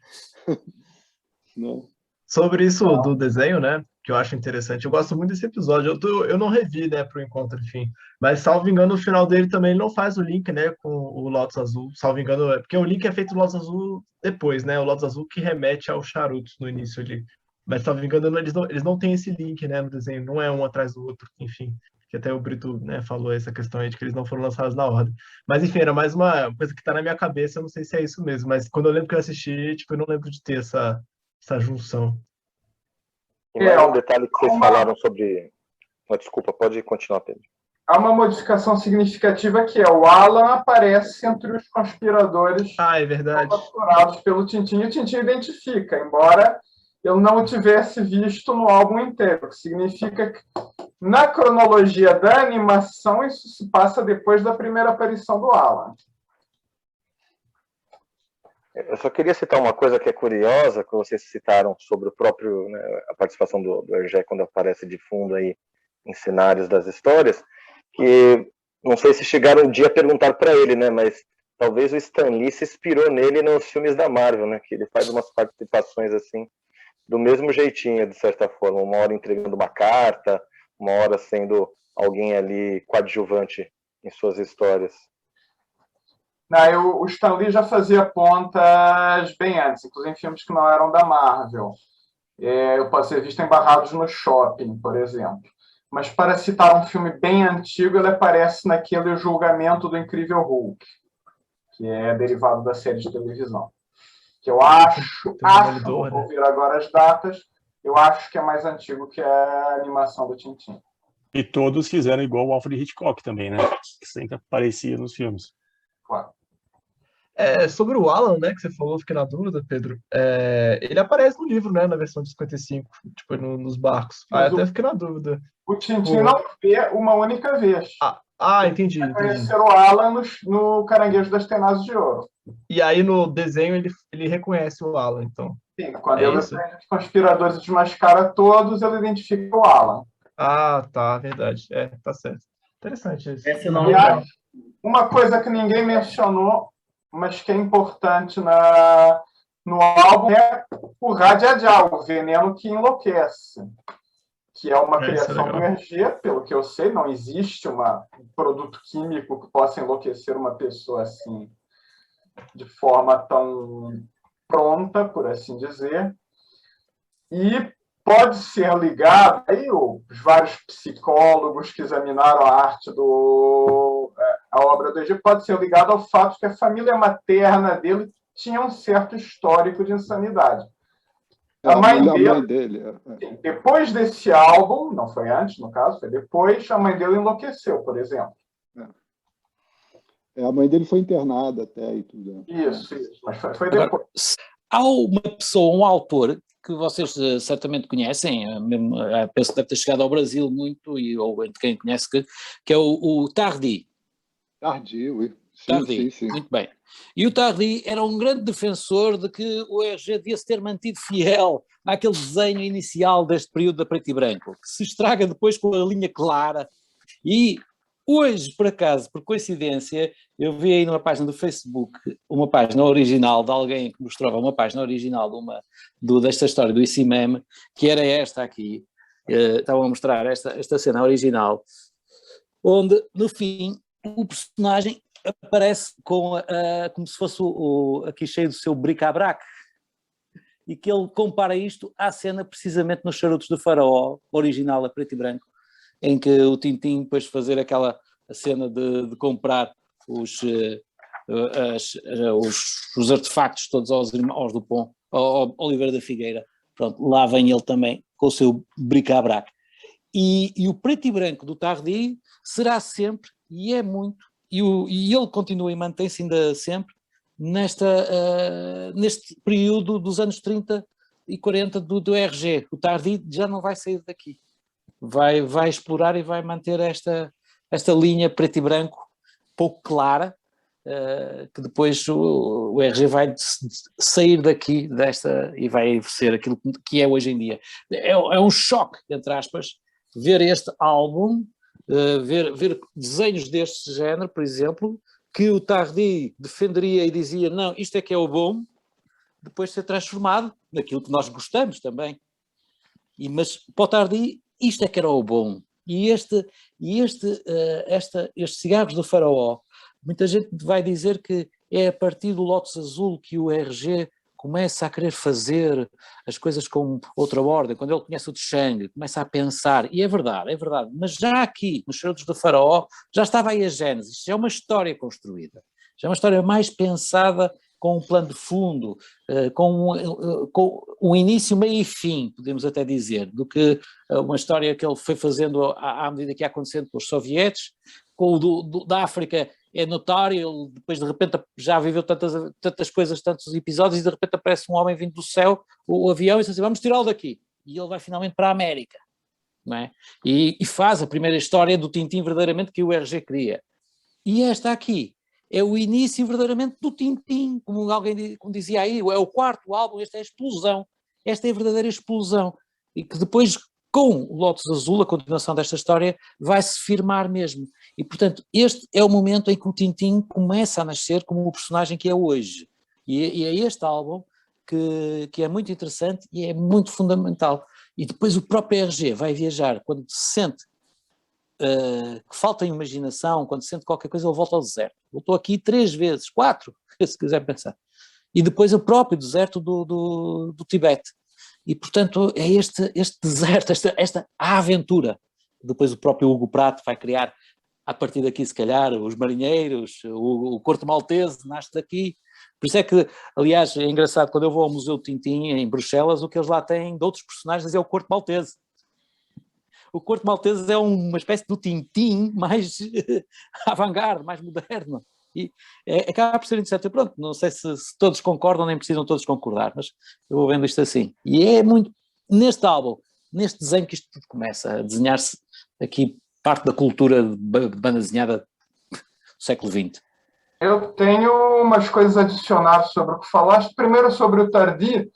Não. Sobre isso do desenho, né? que eu acho interessante. Eu gosto muito desse episódio. Eu não revi, né, pro Encontro, enfim. Mas, salvo engano, no final dele também ele não faz o link, né, com o Lotus Azul. Salvo engano, porque o link é feito no Lotus Azul depois, né? O Lotus Azul que remete aos charutos no início ali. Mas, salvo engano, eles não têm esse link, né, no desenho. Não é um atrás do outro, enfim. Que até o Brito, né, falou essa questão aí de que eles não foram lançados na ordem. Mas, enfim, era mais uma coisa que tá na minha cabeça. Eu não sei se é isso mesmo. Mas quando eu lembro que eu assisti, tipo, eu não lembro de ter essa junção. E mais um detalhe que vocês falaram sobre... Desculpa, pode continuar, Pedro. Há uma modificação significativa que o Alan aparece entre os conspiradores é verdade. capturados pelo Tintin, e o Tintin identifica, embora eu não o tivesse visto no álbum inteiro, que significa que, na cronologia da animação, isso se passa depois da primeira aparição do Alan. Eu só queria citar uma coisa que é curiosa, que vocês citaram sobre o próprio, né, a participação do Hergé quando aparece de fundo aí em cenários das histórias, que não sei se chegaram um dia a perguntar para ele, né, mas talvez o Stan Lee se inspirou nele nos filmes da Marvel, né, que ele faz umas participações assim, do mesmo jeitinho, de certa forma, uma hora entregando uma carta, uma hora sendo alguém ali coadjuvante em suas histórias. O Stan Lee já fazia pontas bem antes, inclusive em filmes que não eram da Marvel. Eu posso ser visto em Barrados no Shopping, por exemplo. Mas, para citar um filme bem antigo, ele aparece naquele Julgamento do Incrível Hulk, que é derivado da série de televisão. Que eu acho, vou ouvir agora as datas, eu acho que é mais antigo que a animação do Tintin. E todos fizeram igual o Alfred Hitchcock também, né? Que sempre aparecia nos filmes. Claro. Sobre o Alan, né, que você falou, fiquei na dúvida, Pedro. Ele aparece no livro, né, na versão de 55, tipo, nos barcos. Até fiquei na dúvida. O Tintin não vê uma única vez. Entendi. Conhecer o Alan no Caranguejo das Tenazes de Ouro. E aí no desenho ele reconhece o Alan, então. Sim, quando ele aprende os conspiradores desmascara todos, ele identifica o Alan. Tá, verdade. Tá certo. Interessante isso. Essa não é uma coisa que ninguém mencionou, mas que é importante no álbum, é o Radiadial, o veneno que enlouquece, que é uma criação do Hergé, pelo que eu sei, não existe um produto químico que possa enlouquecer uma pessoa assim, de forma tão pronta, por assim dizer, e pode ser ligado, aí os vários psicólogos que examinaram a arte a obra do Hergé, pode ser ligado ao fato que a família materna dele tinha um certo histórico de insanidade. A mãe dele, depois desse álbum, não foi antes, no caso, foi depois, a mãe dele enlouqueceu, por exemplo. A mãe dele foi internada até e tudo. Isso, mas foi depois. Agora, há uma pessoa, um autor, que vocês certamente conhecem, penso que deve ter chegado ao Brasil muito, ou entre quem conhece, que é o Tardi. Tardi, oui. Sim. Muito bem. E o Tardi era um grande defensor de que o Hergé devia se ter mantido fiel àquele desenho inicial deste período da preto e branco, que se estraga depois com a linha clara. E hoje, por acaso, por coincidência, eu vi aí numa página do Facebook uma página original de alguém que mostrava uma página original desta história do ICIMEM, que era esta aqui. Estavam a mostrar esta cena original, onde, no fim, o personagem aparece como se fosse aqui cheio do seu bric-a-brac, e que ele compara isto à cena precisamente nos Charutos do Faraó, original a preto e branco, em que o Tintin depois fazer aquela cena de comprar os artefactos todos aos irmãos do Pont, ao Oliveira da Figueira. Pronto, lá vem ele também com o seu bric-a-brac. E o preto e branco do Tardi será sempre, e é muito, e ele continua e mantém-se ainda sempre neste período dos anos 30 e 40 do Hergé. O Tardi já não vai sair daqui. Vai explorar e vai manter esta linha preto e branco pouco clara, que depois o Hergé vai sair daqui e vai ser aquilo que é hoje em dia. É um choque, entre aspas, ver este álbum, ver desenhos deste género, por exemplo, que o Tardi defenderia e dizia, não, isto é que é o bom, depois ser transformado naquilo que nós gostamos também. Mas para o Tardi, isto é que era o bom. E estes cigarros do Faraó, muita gente vai dizer que é a partir do Lótus Azul que o RG começa a querer fazer as coisas com outra ordem, quando ele conhece o de Shang, começa a pensar, e é verdade, mas já aqui, nos Charutos do Faraó, já estava aí a gênese, isto já é uma história construída, já é uma história mais pensada, com um plano de fundo, com um início, meio e fim, podemos até dizer, do que uma história que ele foi fazendo à medida que ia acontecendo com os sovietes, com o da África. É notório, ele depois de repente já viveu tantas coisas, tantos episódios, e de repente aparece um homem vindo do céu, o avião, e diz assim, vamos tirá-lo daqui. E ele vai finalmente para a América, não é? E faz a primeira história do Tintin verdadeiramente que o RG queria. E esta aqui é o início verdadeiramente do Tintin, como alguém como dizia aí, é o quarto álbum, esta é a explosão, esta é a verdadeira explosão, e que depois, com o Lótus Azul, a continuação desta história, vai-se firmar mesmo. E, portanto, este é o momento em que o Tintin começa a nascer como o personagem que é hoje. E é este álbum que é muito interessante e é muito fundamental. E depois o próprio RG vai viajar, quando se sente que falta imaginação, quando se sente qualquer coisa, ele volta ao deserto. Voltou aqui 3 vezes, 4, se quiser pensar. E depois o próprio deserto do Tibete. E, portanto, é este deserto, esta aventura. Depois o próprio Hugo Pratt vai criar, a partir daqui, se calhar, os marinheiros, o Corto Maltese nasce daqui. Por isso é que, aliás, é engraçado, quando eu vou ao Museu de Tintin, em Bruxelas, o que eles lá têm de outros personagens é o Corto Maltese. O Corto Maltese é uma espécie do Tintin mais avant-garde, mais moderno. E acaba por ser interessante. Pronto, não sei se todos concordam, nem precisam todos concordar, mas eu vou vendo isto assim. E é muito neste álbum, neste desenho, que isto tudo começa a desenhar-se aqui parte da cultura de banda desenhada do século XX. Eu tenho umas coisas a adicionar sobre o que falaste. Primeiro, sobre o Tardi,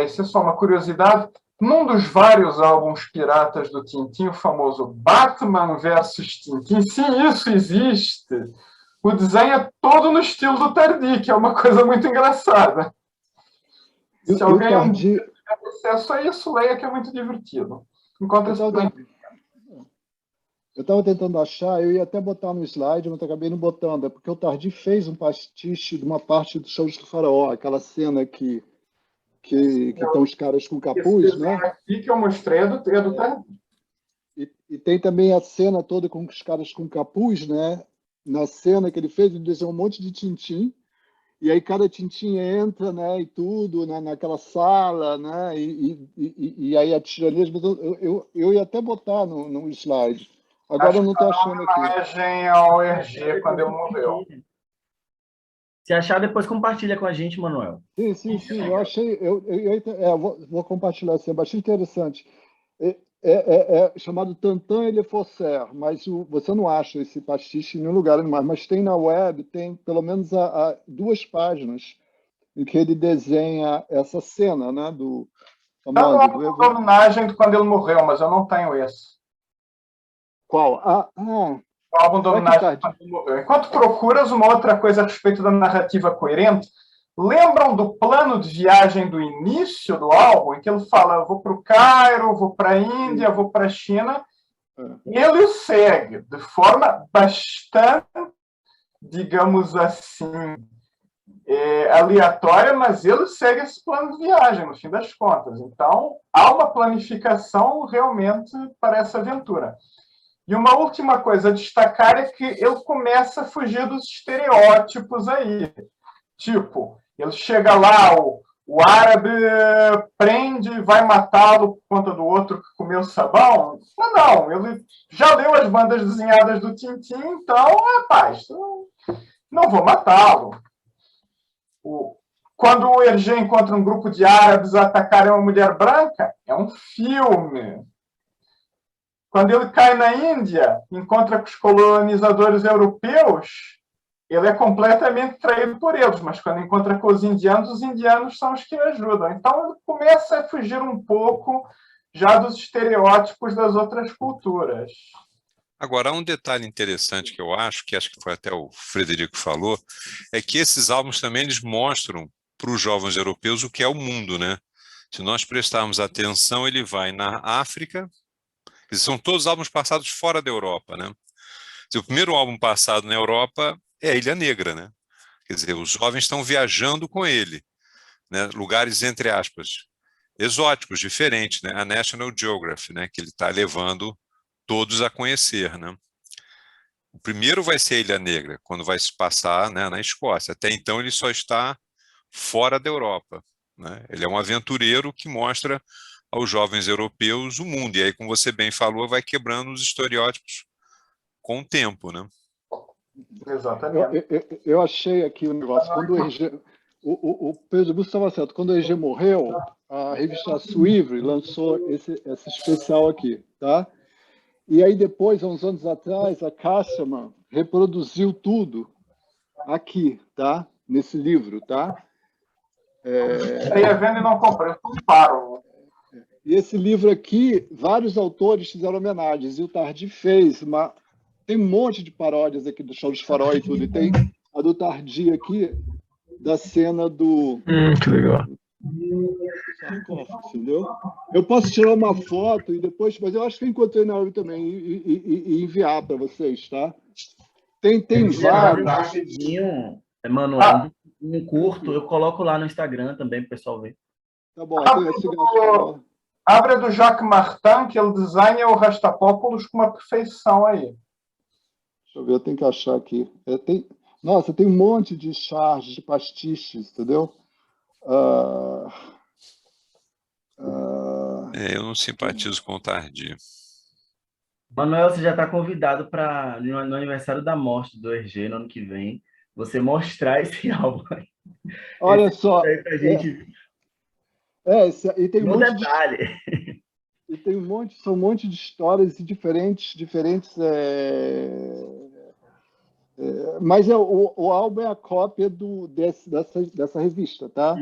isso é só uma curiosidade. Num dos vários álbuns piratas do Tintin, o famoso Batman versus Tintin, sim, isso existe. O desenho é todo no estilo do Tardi, que é uma coisa muito engraçada. Se alguém tiver acesso a isso, leia, que é muito divertido. Eu estava tentando achar, eu ia até botar no slide, mas acabei não botando, é porque o Tardi fez um pastiche de uma parte do Show do Faraó, aquela cena que estão os caras com capuz, né? Aqui que eu mostrei é do Tardi. E tem também a cena toda com os caras com capuz, né? Na cena que ele fez, ele desenhou um monte de Tintin, e aí cada Tintin entra, né, e tudo, né, naquela sala, né, e aí a tirania, eu ia até botar no slide. Agora eu não estou achando aqui. Imagem ao RG quando ele morreu. Se achar, depois compartilha com a gente, Manuel. Sim, eu achei, vou compartilhar assim, é bastante interessante. É chamado Tantan et le Faussaire, mas você não acha esse pastiche em nenhum lugar mais, mas tem na web, tem pelo menos 2 páginas em que ele desenha essa cena, né, do homenagem de quando ele morreu, mas eu não tenho esse. Qual? O álbum de homenagem de quando ele morreu. Enquanto procuras uma outra coisa a respeito da narrativa coerente, lembram do plano de viagem do início do álbum, em que ele fala, eu vou para o Cairo, vou para a Índia, vou para a China, e ele o segue de forma bastante, digamos assim, aleatória, mas ele segue esse plano de viagem, no fim das contas. Então, há uma planificação realmente para essa aventura. E uma última coisa a destacar é que ele começa a fugir dos estereótipos aí. Tipo, ele chega lá, o árabe prende e vai matá-lo por conta do outro que comeu sabão. Mas não, ele já leu as bandas desenhadas do Tintin, então, rapaz, não vou matá-lo. Quando o RG encontra um grupo de árabes a atacarem uma mulher branca, é um filme. Quando ele cai na Índia, encontra com os colonizadores europeus, ele é completamente traído por eles, mas quando encontra com os indianos são os que o ajudam. Então ele começa a fugir um pouco já dos estereótipos das outras culturas. Agora, há um detalhe interessante que eu acho que foi até o Frederico falou, é que esses álbuns também eles mostram para os jovens europeus o que é o mundo, né? Se nós prestarmos atenção, ele vai na África. Eles são todos álbuns passados fora da Europa, né? O primeiro álbum passado na Europa é a Ilha Negra, né? Quer dizer, os jovens estão viajando com ele, né? Lugares, entre aspas, exóticos, diferentes, né? A National Geographic, né? Que ele está levando todos a conhecer, né? O primeiro vai ser a Ilha Negra, quando vai se passar, né, na Escócia. Até então ele só está fora da Europa, né? Ele é um aventureiro que mostra aos jovens europeus o mundo. E aí, como você bem falou, vai quebrando os estereótipos com o tempo, né? Exatamente. Eu achei aqui o negócio. Quando o Pedro Busto estava certo. Quando o EG morreu, a revista Suivre lançou esse especial aqui, tá? E aí depois, há uns anos atrás, a Castleman reproduziu tudo aqui, tá? Nesse livro, tá? Eu ia vendo e não comprei, eu paro. E esse livro aqui, vários autores fizeram homenagens, e o Tardy fez, tem um monte de paródias aqui do Show dos Faróis e tudo, e tem a do Tardy aqui, da cena do... Que legal. Entendeu? Eu posso tirar uma foto e depois, mas eu acho que eu encontrei na hora também e enviar para vocês, tá? Tem vários. Rapidinho, Emanuel, um curto, eu coloco lá no Instagram também para o pessoal ver. Tá bom, tem esse gasto. Abre do Jacques Martin, que ele desenha o Rastapópolis com uma perfeição aí. Deixa eu ver, eu tenho que achar aqui. Nossa, tem um monte de charges, de pastiches, entendeu? Eu não simpatizo com o Tardy. Manuel, você já está convidado para no aniversário da morte do Hergé no ano que vem, você mostrar esse álbum. Olha só. Pra gente... e tem um detalhe. E tem são um monte de histórias diferentes. Mas o álbum é a cópia dessa revista, tá?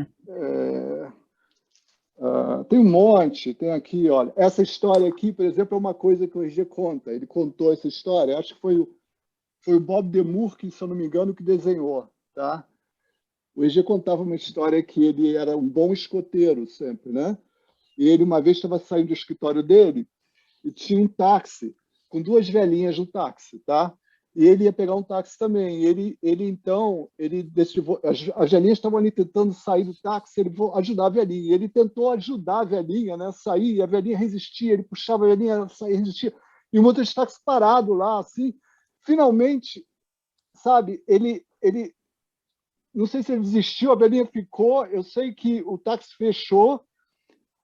Tem um monte, tem aqui, olha. Essa história aqui, por exemplo, é uma coisa que o RG conta. Ele contou essa história, acho que foi o Bob Demure, que, se eu não me engano, que desenhou, tá? O RG contava uma história que ele era um bom escoteiro sempre, né? E ele uma vez estava saindo do escritório dele e tinha um táxi com duas velhinhas no táxi, tá? E ele ia pegar um táxi também. Então, decidiu, as velhinhas estavam ali tentando sair do táxi, ele foi ajudar a velhinha. Ele tentou ajudar a velhinha, né, a sair, e a velhinha resistia, ele puxava a velhinha, a sair, resistia. E o motorista de táxi parado lá, assim. Finalmente, sabe, ele não sei se ele desistiu, a velhinha ficou, eu sei que o táxi fechou,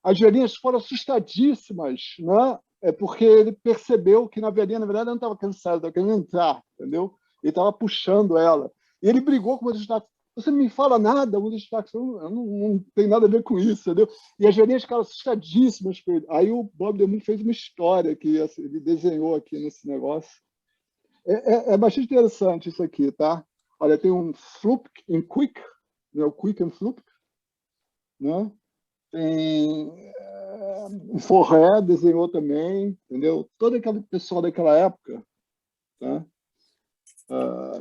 as velhinhas foram assustadíssimas, né? Porque ele percebeu que na velhinha, na verdade, ela não estava cansada, estava querendo entrar, entendeu? Ele estava puxando ela. E ele brigou com o motorista de táxi. Você não me fala nada, o motorista de táxi, não tem nada a ver com isso, entendeu? E as velhinhas ficaram assustadíssimas com ele. Aí o Bob Demure fez uma história que ele desenhou aqui nesse negócio. É bastante interessante isso aqui, tá? Olha, tem um Flup em Quick, né? O Quick and Flup, né? Tem o Forré desenhou também, entendeu? Todo aquele pessoal daquela época, tá?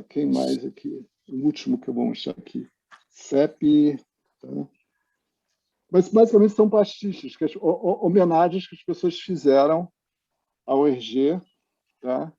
Quem mais aqui? O último que eu vou mostrar aqui. CEP, tá? Mas basicamente são pastiches, homenagens que as pessoas fizeram ao Hergé, tá?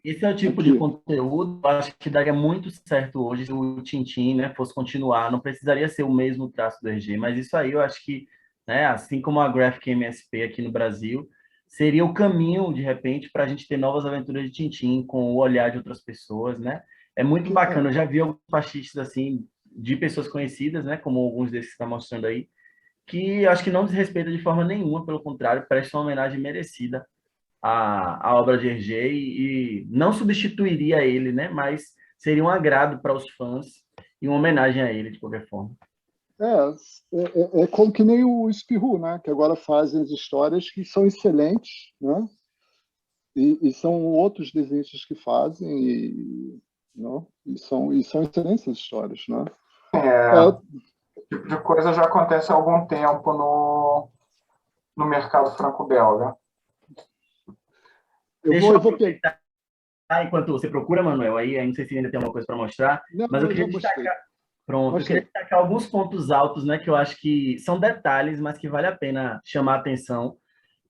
Esse é o tipo de conteúdo, eu acho que daria muito certo hoje se o Tintin, né, fosse continuar. Não precisaria ser o mesmo traço do RG, mas isso aí eu acho que, né, assim como a Graphic MSP aqui no Brasil, seria o caminho, de repente, para a gente ter novas aventuras de Tintin com o olhar de outras pessoas, né? É muito bacana. Eu já vi alguns fascistas assim, de pessoas conhecidas, né, como alguns desses que está mostrando aí, que acho que não desrespeita de forma nenhuma, pelo contrário, presta uma homenagem merecida a obra de Hergé e não substituiria ele, né? Mas seria um agrado para os fãs e uma homenagem a ele, de qualquer forma. Como que nem o Spirou, né? Que agora fazem as histórias que são excelentes, né? E são outros desenhistas que fazem não? E são excelentes as histórias, né? Esse tipo de coisa já acontece há algum tempo no mercado franco-belga. Deixa eu aproveitar enquanto você procura, Manuel, aí não sei se ainda tem alguma coisa para mostrar, mas eu queria destacar Pronto, eu queria destacar alguns pontos altos, né, que eu acho que são detalhes, mas que vale a pena chamar a atenção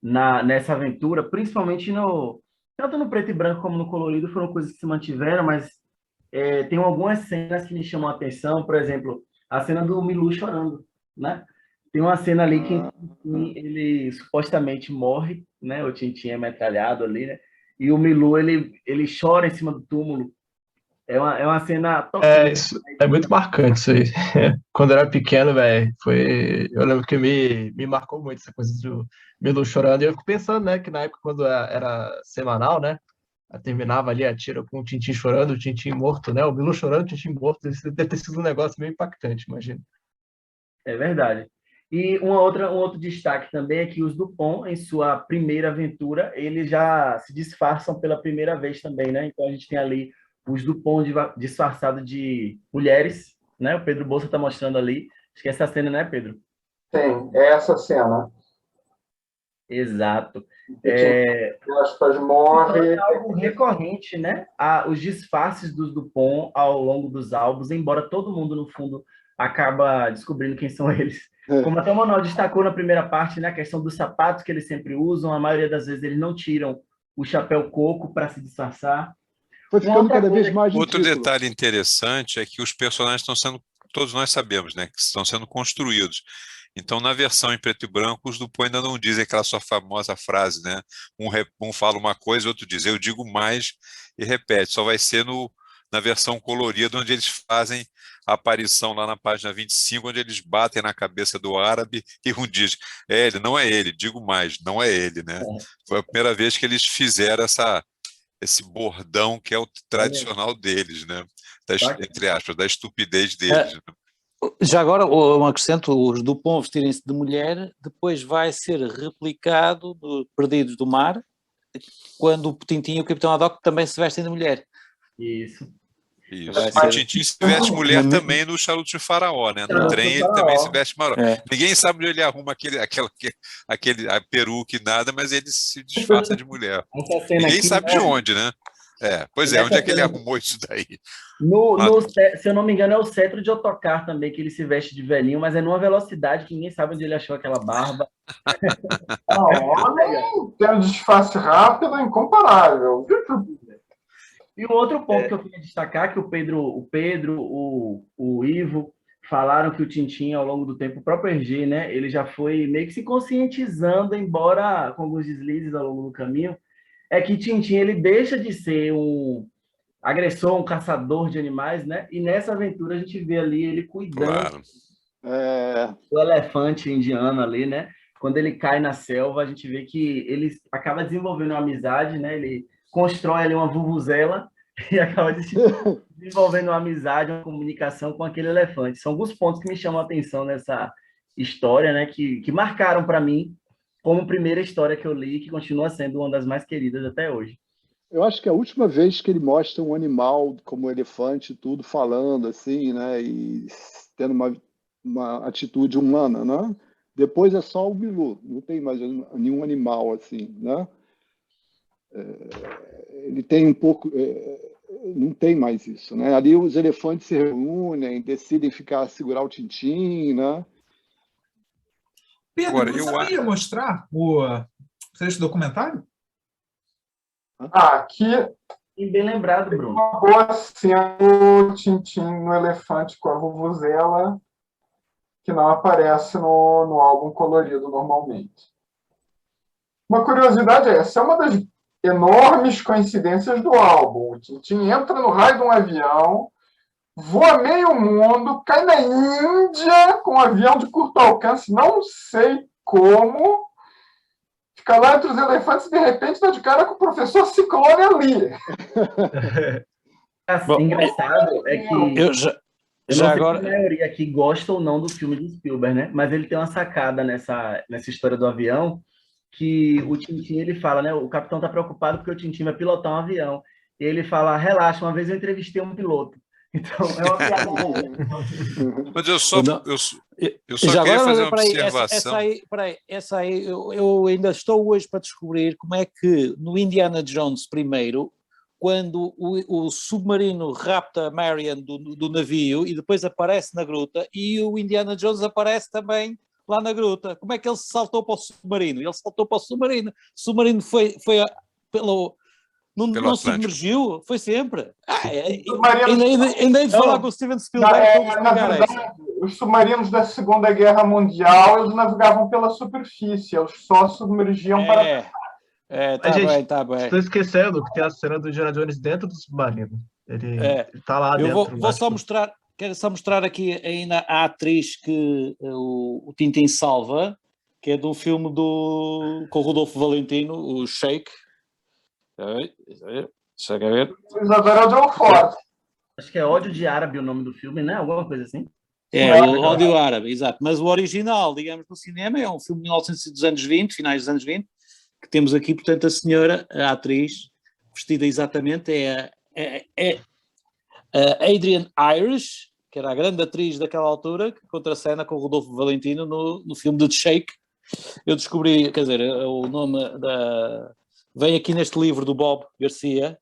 nessa aventura, principalmente tanto no preto e branco como no colorido, foram coisas que se mantiveram, mas tem algumas cenas que me chamam a atenção, por exemplo, a cena do Milu chorando, né? Tem uma cena ali que ele supostamente morre, né? O Tintin é metralhado ali, né? E o Milu, ele chora em cima do túmulo. É uma cena tocante. Isso é muito marcante isso aí. Quando eu era pequeno, velho, eu lembro que me marcou muito essa coisa do Milu chorando. E eu fico pensando, né, que na época, quando era semanal, né, terminava ali a tira com o Tintin chorando, o Tintin morto, né? O Milu chorando, o Tintin morto. Isso deve ter sido um negócio meio impactante, imagina. É verdade. E um outro destaque também é que os Dupont, em sua primeira aventura, eles já se disfarçam pela primeira vez também, né? Então a gente tem ali os Dupont disfarçados de mulheres, né? O Pedro Bolsa está mostrando ali. Acho que é essa cena, né, Pedro? Tem, é essa cena. Exato. Aspas morre. É algo recorrente, né? Os disfarces dos Dupont ao longo dos álbuns, embora todo mundo, no fundo, acaba descobrindo quem são eles. Como até o Manuel destacou na primeira parte, né? A questão dos sapatos que eles sempre usam, a maioria das vezes eles não tiram o chapéu coco para se disfarçar. Foi ficando cada vez mais Outro ridículo. detalhe interessante é que os personagens estão sendo, todos nós sabemos, né, que estão sendo construídos. Então, na versão em preto e branco, os Dupont ainda não dizem aquela sua famosa frase, né? Um fala uma coisa, outro diz, eu digo mais, e repete. Só vai ser na versão colorida, onde eles fazem a aparição lá na página 25, onde eles batem na cabeça do árabe e um diz, ele, não é ele, digo mais, não é ele, né? Foi a primeira vez que eles fizeram esse bordão que é o tradicional deles, né? Entre aspas, da estupidez deles. Né? Já agora, um acrescento, os Dupont vestirem-se de mulher, depois vai ser replicado do Perdidos do Mar, quando o Tintin e o Capitão Haddock também se vestem de mulher. Isso. E o Tintin se veste mulher também no Charuto de Faraó, né? No trem ele também se veste mulher. Ninguém sabe onde ele arruma aquele peruca e nada, mas ele se disfarça de mulher. Ninguém sabe de onde, né? Pois é, onde é que ele arrumou isso daí? Se eu não me engano, é o Cetro de Otocar também, que ele se veste de velhinho, mas é numa velocidade que ninguém sabe onde ele achou aquela barba. Tem um disfarce rápido incomparável. E o outro ponto que eu queria destacar, que o Pedro, o Ivo, falaram que o Tintin, ao longo do tempo, o próprio Hergé, né, ele já foi meio que se conscientizando, embora com alguns deslizes ao longo do caminho, é que Tintin, ele deixa de ser um agressor, um caçador de animais, né? E nessa aventura a gente vê ali ele cuidando do elefante indiano ali, né? Quando ele cai na selva, a gente vê que ele acaba desenvolvendo uma amizade, né? Ele constrói ali uma vuvuzela e acaba desenvolvendo uma amizade, uma comunicação com aquele elefante. São alguns pontos que me chamam a atenção nessa história, né? Que marcaram para mim como primeira história que eu li, que continua sendo uma das mais queridas até hoje. Eu acho que é a última vez que ele mostra um animal como elefante, tudo falando assim, né? E tendo uma atitude humana, né? Depois é só o Milu, não tem mais nenhum animal assim, né? Ele tem um pouco, não tem mais isso, né? Ali os elefantes se reúnem, decidem segurar o Tintin, né? Pedro, agora, você ia mostrar o trecho do documentário? Aqui. Bem lembrado, Bruno. Uma boa cena do Tintin no elefante com a vuvuzela, que não aparece no álbum colorido normalmente. Uma curiosidade é essa, é uma das enormes coincidências do álbum. O Tintin entra no raio de um avião, voa meio mundo, cai na Índia com um avião de curto alcance, não sei como, fica lá entre os elefantes e de repente está de cara com o professor Ciclone ali. Engraçado é que eu não sei agora... se a maioria aqui gosta ou não do filme de Spielberg, né? Mas ele tem uma sacada nessa história do avião, que o Tintin, ele fala, né? O capitão está preocupado porque o Tintin vai pilotar um avião. E ele fala, relaxa, uma vez eu entrevistei um piloto. Então, é uma piada. Mas eu só queria fazer uma observação. Essa aí, eu ainda estou hoje para descobrir como é que no Indiana Jones primeiro quando o submarino rapta Marion do navio e depois aparece na gruta, e o Indiana Jones aparece também lá na gruta. Como é que ele saltou para o submarino? Ele saltou para o submarino. O submarino foi pelo... Não submergiu? Foi sempre. Ainda hei de falar com o Steven Spielberg. Na verdade, os submarinos da Segunda Guerra Mundial, eles navegavam pela superfície, eles só submergiam para... Tá bem. Estou esquecendo que tem a cena do Indiana Jones dentro do submarino. Ele tá lá dentro. Quero só mostrar aqui ainda a atriz que o Tintin salva, que é de um filme com o Rodolfo Valentino, o Shake. Deixa eu ver. O realizador é o John Ford. Acho que é Ódio de Árabe o nome do filme, né? Alguma coisa assim. O Ódio Árabe, exato. Mas o original, digamos, no cinema, é um filme de 1900 dos anos 20, finais dos anos 20, que temos aqui, portanto, a senhora, a atriz, vestida exatamente, é a Adrienne Irish, que era a grande atriz daquela altura, que contracena com o Rodolfo Valentino no filme de The Shake. Eu descobri, quer dizer, o nome vem aqui neste livro do Bob Garcia,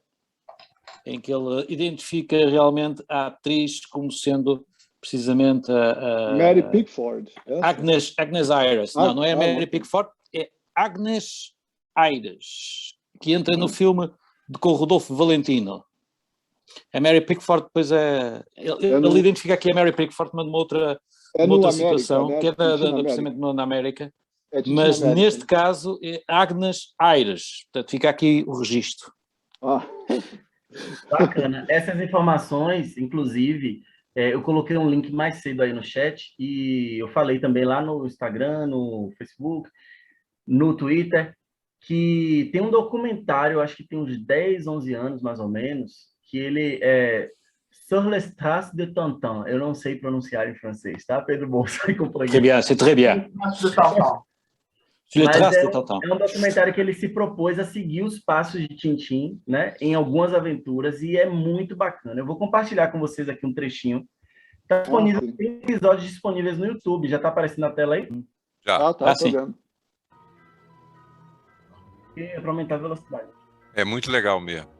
em que ele identifica realmente a atriz como sendo precisamente a Mary Pickford. Agnes Iris. Não é Mary Pickford, é Agnes Iris, que entra no filme com o Rodolfo Valentino. A Mary Pickford, depois ele identifica aqui a Mary Pickford, mas numa outra situação, né? Que é precisamente na América. Mas neste caso é Agnes Iris. Portanto, fica aqui o registro. Bacana. Essas informações, inclusive, eu coloquei um link mais cedo aí no chat e eu falei também lá no Instagram, no Facebook, no Twitter, que tem um documentário, acho que tem uns 10, 11 anos, mais ou menos, que ele é Sur les traces de Tintin. Eu não sei pronunciar em francês, tá? Pedro Bolsa e companhia. Très bien, c'est très bien. Mas é um documentário que ele se propôs a seguir os passos de Tintin, né, em algumas aventuras, e é muito bacana. Eu vou compartilhar com vocês aqui um trechinho. Está disponível, tem episódios disponíveis no YouTube. Já está aparecendo na tela aí? Já. Tá vendo. É para aumentar a velocidade. É muito legal mesmo.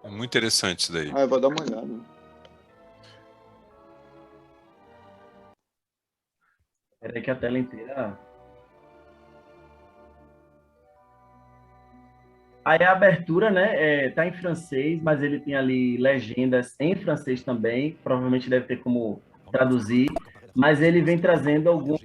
É muito interessante isso daí. Eu vou dar uma olhada. Espera aí que a tela inteira... Aí a abertura, né, tá em francês, mas ele tem ali legendas em francês também, provavelmente deve ter como traduzir, mas ele vem trazendo algumas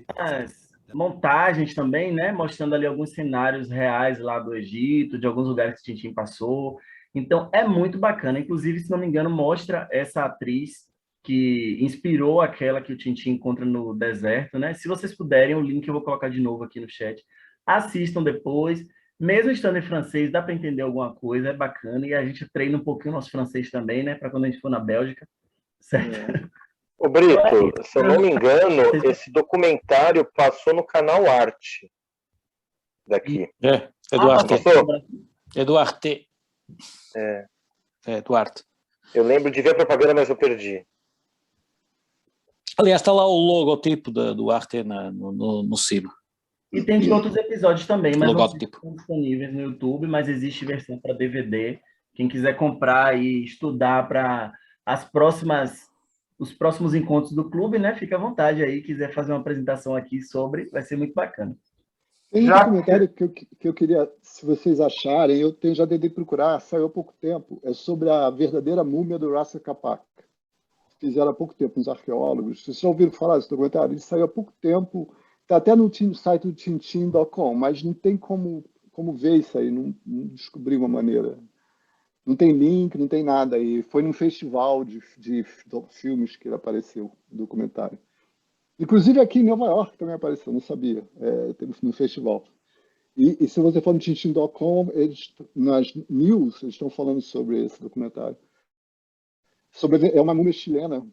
montagens também, né, mostrando ali alguns cenários reais lá do Egito, de alguns lugares que Tintin passou. Então é muito bacana, inclusive, se não me engano, mostra essa atriz que inspirou aquela que o Tintin encontra no deserto, né? Se vocês puderem, o link eu vou colocar de novo aqui no chat. Assistam depois. Mesmo estando em francês, dá para entender alguma coisa, é bacana, e a gente treina um pouquinho nosso francês também, né, para quando a gente for na Bélgica, certo? Ô Brito, se eu não me engano, esse documentário passou no canal Arte daqui. É do Arte. É do Arte. É do Arte. Eu lembro de ver a propaganda, mas eu perdi. Aliás, está lá o logotipo do Arte no cima. E tem de outros episódios também, mas não estão disponíveis no YouTube, mas existe versão para DVD. Quem quiser comprar e estudar para os próximos encontros do clube, né? Fica à vontade aí, quiser fazer uma apresentação aqui sobre, vai ser muito bacana. Tem um documentário que eu queria, se vocês acharem, eu já tentei procurar, saiu há pouco tempo, é sobre a verdadeira múmia do Rasa Kapak. Fizeram há pouco tempo uns arqueólogos. Vocês já ouviram falar desse documentário? Ele saiu há pouco tempo. Está até no site do Tintin.com, mas não tem como ver isso aí, não descobri uma maneira. Não tem link, não tem nada aí. Foi num festival de filmes que ele apareceu, no documentário. Inclusive aqui em Nova York também apareceu, não sabia. Teve no festival. E se você for no Tintin.com, nas news, eles estão falando sobre esse documentário. É uma múmia chilena,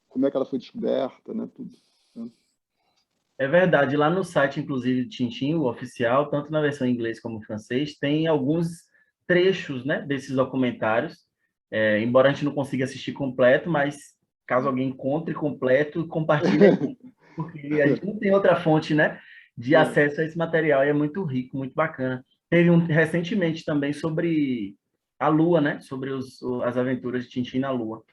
como é que ela foi descoberta, né, tudo. É verdade, lá no site, inclusive, de Tintin, o oficial, tanto na versão em inglês como em francês, tem alguns trechos, né, desses documentários, embora a gente não consiga assistir completo, mas caso alguém encontre completo, compartilhe, porque a gente não tem outra fonte, né, de acesso a esse material, e é muito rico, muito bacana. Teve recentemente também sobre a Lua, né? Sobre as aventuras de Tintin na Lua.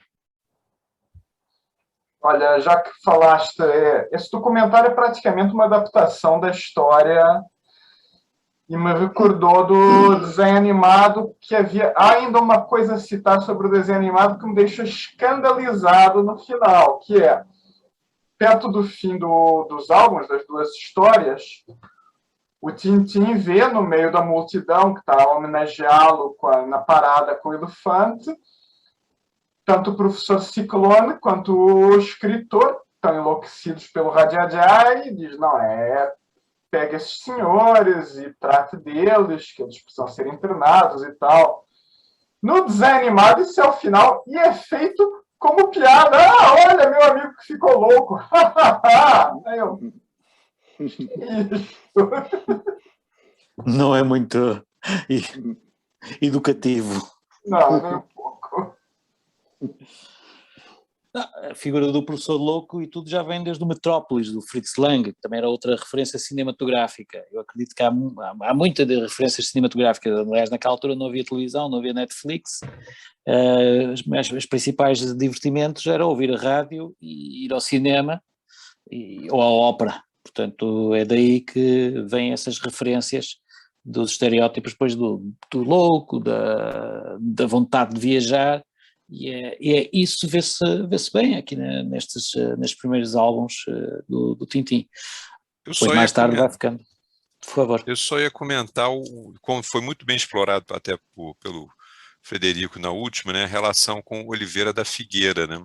Olha, já que falaste, esse documentário é praticamente uma adaptação da história e me recordou do desenho animado, que havia ainda uma coisa a citar sobre o desenho animado que me deixou escandalizado no final, que é, perto do fim dos álbuns, das duas histórias, o Tintin vê no meio da multidão que está a homenageá-lo na parada com o elefante, tanto o professor Ciclone quanto o escritor estão enlouquecidos pelo Radiadiá e diz, não, pega esses senhores e trate deles, que eles precisam ser internados e tal. No desenho animado, isso é o final e é feito como piada. Ah, olha, meu amigo que ficou louco. Aí eu... Não é muito educativo. Não, nem um pouco. A figura do professor louco e tudo já vem desde o Metrópolis, do Fritz Lang, que também era outra referência cinematográfica. Eu acredito que há muitas referências cinematográficas. Aliás, naquela altura não havia televisão, não havia Netflix. Os principais divertimentos era ouvir a rádio e ir ao cinema ou à ópera. Portanto, é daí que vêm essas referências dos estereótipos depois do louco, da vontade de viajar. E isso vê-se bem aqui nestes primeiros álbuns do Tintin. Depois mais tarde vai ficando. Por favor. Eu só ia comentar, como foi muito bem explorado até pelo Frederico na última, né, a relação com Oliveira da Figueira. Né?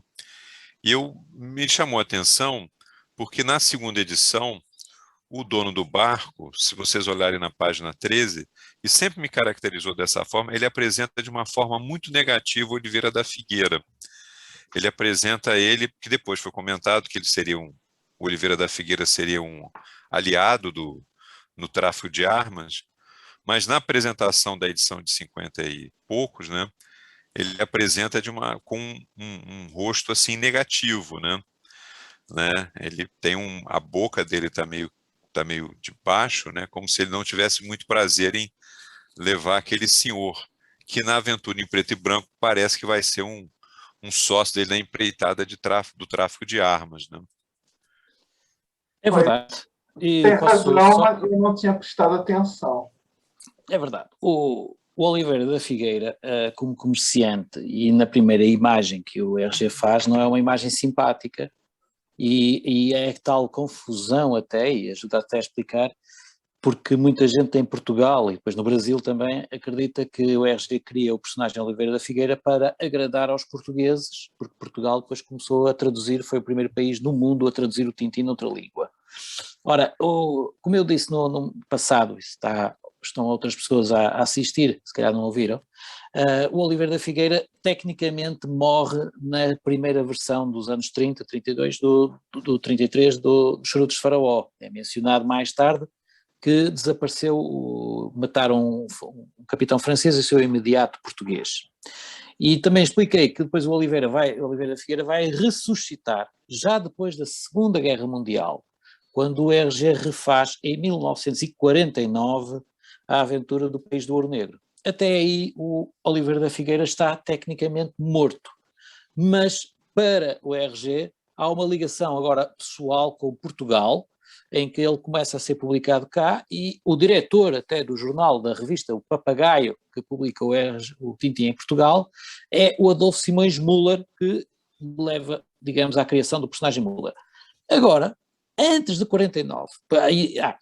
E me chamou a atenção porque na segunda edição, o dono do barco, se vocês olharem na página 13, e sempre me caracterizou dessa forma, ele apresenta de uma forma muito negativa o Oliveira da Figueira. Ele apresenta ele, que depois foi comentado que ele seria o Oliveira da Figueira seria um aliado no tráfico de armas, mas na apresentação da edição de 50 e poucos, né, ele apresenta com um rosto assim negativo, né? Ele tem a boca dele está meio de baixo, né, como se ele não tivesse muito prazer em levar aquele senhor, que na aventura em preto e branco parece que vai ser um sócio dele na empreitada do tráfico de armas. Né? É verdade. Tem razão, mas eu não tinha prestado atenção. É verdade. O Oliveira da Figueira, como comerciante, e na primeira imagem que o RG faz, não é uma imagem simpática. E é tal confusão até, e ajuda até a explicar, porque muita gente em Portugal e depois no Brasil também acredita que o RG cria o personagem Oliveira da Figueira para agradar aos portugueses, porque Portugal depois começou a traduzir, foi o primeiro país no mundo a traduzir o Tintin noutra língua. Ora, como eu disse no passado, estão outras pessoas a assistir, se calhar não ouviram, o Oliveira da Figueira tecnicamente morre na primeira versão dos anos 30, 32, do 33 dos Charutos de Faraó. É mencionado mais tarde que desapareceu, mataram um capitão francês e o seu imediato português. E também expliquei que depois o Oliveira da Figueira vai ressuscitar, já depois da Segunda Guerra Mundial, quando o RG refaz, em 1949, a aventura do País do Ouro Negro. Até aí o Oliveira da Figueira está tecnicamente morto, mas para o RG há uma ligação agora pessoal com Portugal, em que ele começa a ser publicado cá, e o diretor até do jornal, da revista O Papagaio, que publica o Tintin em Portugal, é o Adolfo Simões Müller, que leva, digamos, à criação do personagem Müller. Agora, antes de 49,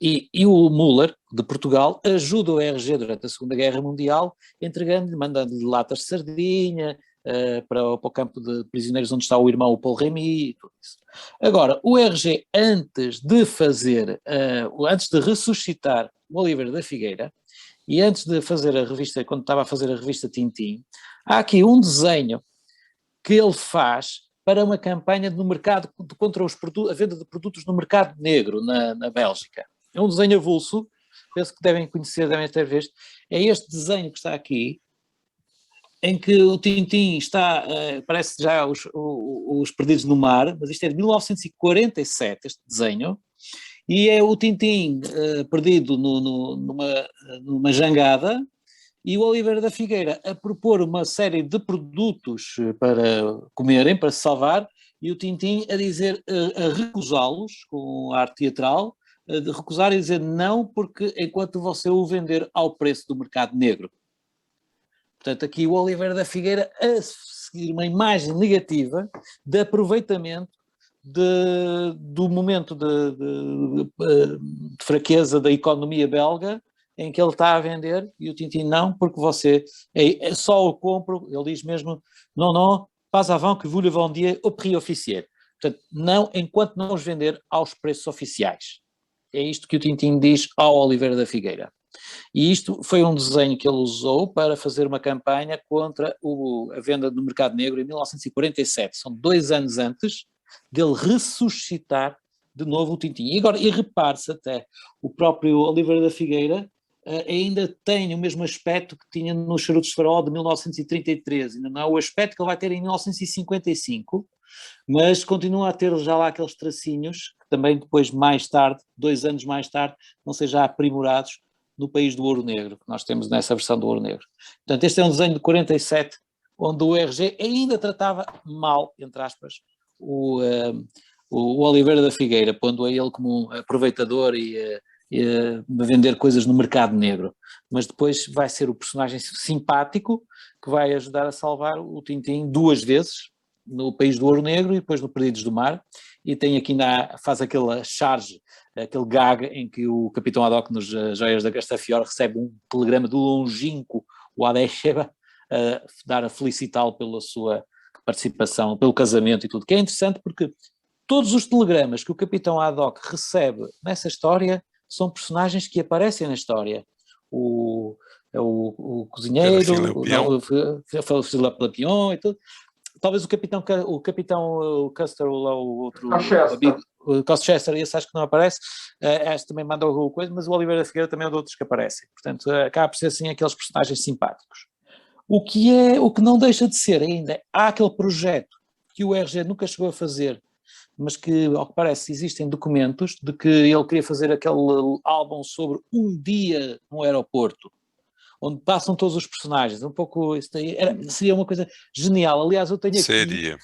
e o Müller, de Portugal, ajuda o RG durante a Segunda Guerra Mundial, mandando-lhe latas de sardinha para o campo de prisioneiros onde está o irmão, o Paul Remy, e tudo isso. Agora, o RG, antes de ressuscitar o Oliveira da Figueira, e antes de fazer a revista, quando estava a fazer a revista Tintin, há aqui um desenho que ele faz para uma campanha no mercado contra a venda de produtos no mercado negro na Bélgica. É um desenho avulso, penso que devem conhecer, devem ter visto. É este desenho que está aqui, em que o Tintin está, parece já os Perdidos no Mar, mas isto é de 1947, este desenho, e é o Tintin perdido numa jangada, e o Oliveira da Figueira a propor uma série de produtos para comerem, para se salvar, e o Tintin a dizer, a recusá-los com a arte teatral, de recusar e dizer não, porque enquanto você o vender ao preço do mercado negro. Portanto, aqui o Oliveira da Figueira a seguir uma imagem negativa de aproveitamento do momento de fraqueza da economia belga, em que ele está a vender, e o Tintin não, porque você só o compro, ele diz mesmo, não, pas avant que vous le vendiez au prix officiel. Portanto, não, enquanto não os vender aos preços oficiais. É isto que o Tintin diz ao Oliveira da Figueira. E isto foi um desenho que ele usou para fazer uma campanha contra a venda no mercado negro em 1947. São 2 anos antes dele ressuscitar de novo o Tintin. E repare-se até, o próprio Oliveira da Figueira ainda tem o mesmo aspecto que tinha nos Charutos de Faraó de 1933, ainda não é o aspecto que ele vai ter em 1955, mas continua a ter já lá aqueles tracinhos, que também depois, mais tarde, 2 anos mais tarde, vão ser já aprimorados no País do Ouro Negro, que nós temos nessa versão do Ouro Negro. Portanto, este é um desenho de 47, onde o RG ainda tratava mal, entre aspas, o Oliveira da Figueira, pondo a ele como um aproveitador e vender coisas no mercado negro, mas depois vai ser o personagem simpático que vai ajudar a salvar o Tintin 2 vezes, no País do Ouro Negro e depois no Perdidos do Mar, e tem aqui faz aquela charge, aquele gag em que o Capitão Haddock nos Joias da Castafiore recebe um telegrama do longínquo, o Adesheba, a felicitá-lo pela sua participação, pelo casamento e tudo, que é interessante porque todos os telegramas que o Capitão Haddock recebe nessa história são personagens que aparecem na história. O cozinheiro, o Philippe Lampion e tudo. Talvez o Capitão Custer, o outro amigo, o Cochester, esse acho que não aparece, este também manda alguma coisa, mas o Oliveira da Figueira também é de outros que aparecem. Portanto, acaba por ser assim aqueles personagens simpáticos. O que não deixa de ser ainda, há aquele projeto que o RG nunca chegou a fazer, mas que, ao que parece, existem documentos de que ele queria fazer aquele álbum sobre um dia no aeroporto, onde passam todos os personagens, um pouco, isso daí, seria uma coisa genial. Aliás, eu tenho aqui... Seria.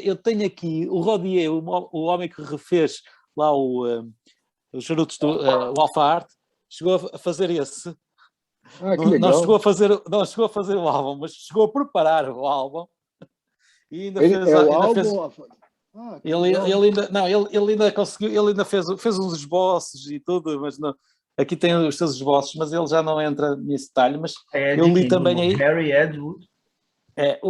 Eu tenho aqui o Rodier, o homem que refez lá os charutos do o Alpha Art, chegou a fazer esse. Não chegou a fazer o álbum, mas chegou a preparar o álbum e ainda fez... Ele ainda conseguiu, ele ainda fez uns esboços e tudo, mas não, aqui tem os seus esboços, mas ele já não entra nesse detalhe, mas eu li também aí... Harry Edwards. Harry